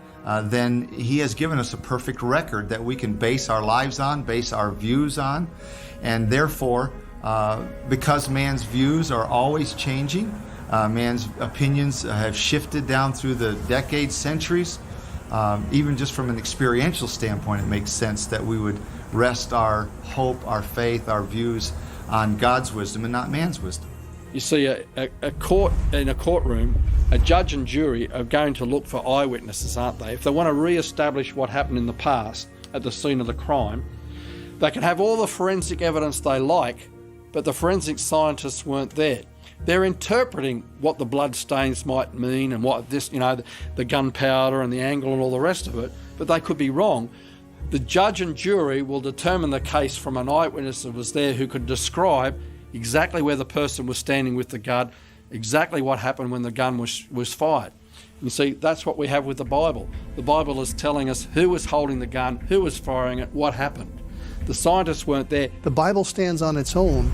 then He has given us a perfect record that we can base our lives on, base our views on, and therefore, because man's views are always changing, man's opinions have shifted down through the decades, centuries, even just from an experiential standpoint, it makes sense that we would rest our hope, our faith, our views on God's wisdom and not man's wisdom. You see, a court in a courtroom, a judge and jury are going to look for eyewitnesses, aren't they? If they want to re-establish what happened in the past at the scene of the crime, they can have all the forensic evidence they like, but the forensic scientists weren't there. They're interpreting what the blood stains might mean and what this, the gunpowder and the angle and all the rest of it, but they could be wrong. The judge and jury will determine the case from an eyewitness that was there who could describe exactly where the person was standing with the gun, exactly what happened when the gun was fired. You see, that's what we have with the Bible. The Bible is telling us who was holding the gun, who was firing it, what happened. The scientists weren't there. The Bible stands on its own,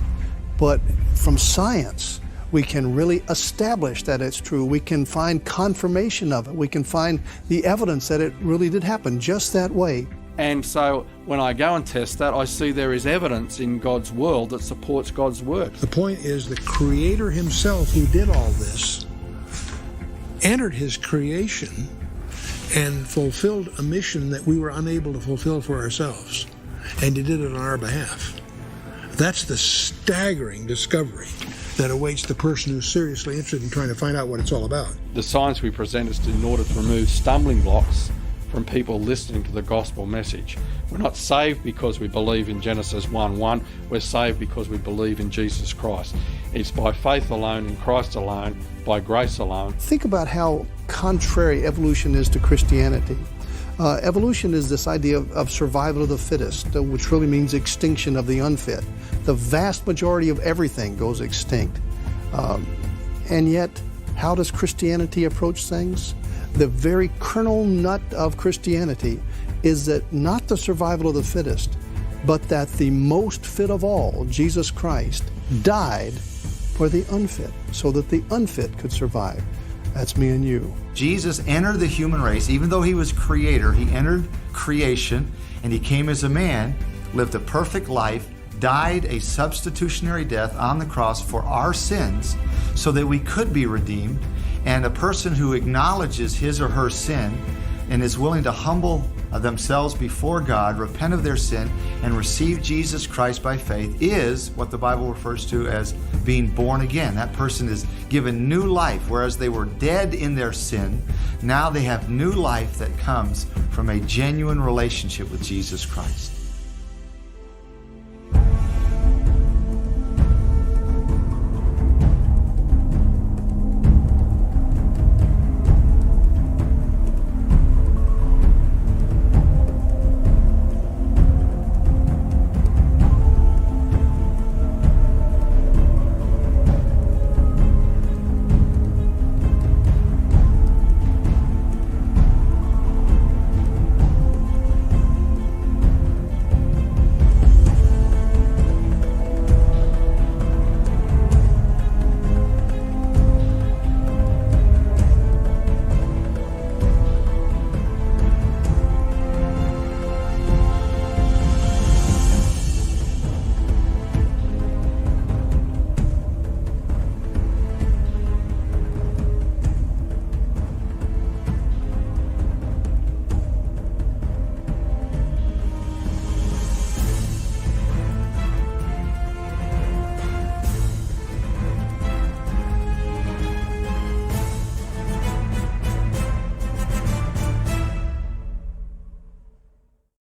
but from science, we can really establish that it's true. We can find confirmation of it. We can find the evidence that it really did happen just that way. And so when I go and test that, I see there is evidence in God's world that supports God's word. The point is the Creator Himself, who did all this, entered His creation and fulfilled a mission that we were unable to fulfill for ourselves. And He did it on our behalf. That's the staggering discovery that awaits the person who's seriously interested in trying to find out what it's all about. The science we present is in order to remove stumbling blocks from people listening to the gospel message. We're not saved because we believe in Genesis 1:1. We're saved because we believe in Jesus Christ. It's by faith alone, in Christ alone, by grace alone. Think about how contrary evolution is to Christianity. Evolution is this idea of survival of the fittest, which really means extinction of the unfit. The vast majority of everything goes extinct. And yet, how does Christianity approach things? The very kernel nut of Christianity is that not the survival of the fittest, but that the most fit of all, Jesus Christ, died for the unfit, so that the unfit could survive. That's me and you. Jesus entered the human race. Even though He was Creator, He entered creation, and He came as a man, lived a perfect life, died a substitutionary death on the cross for our sins so that we could be redeemed. And a person who acknowledges his or her sin and is willing to humble themselves before God, repent of their sin, and receive Jesus Christ by faith is what the Bible refers to as being born again. That person is given new life, whereas they were dead in their sin. Now they have new life that comes from a genuine relationship with Jesus Christ.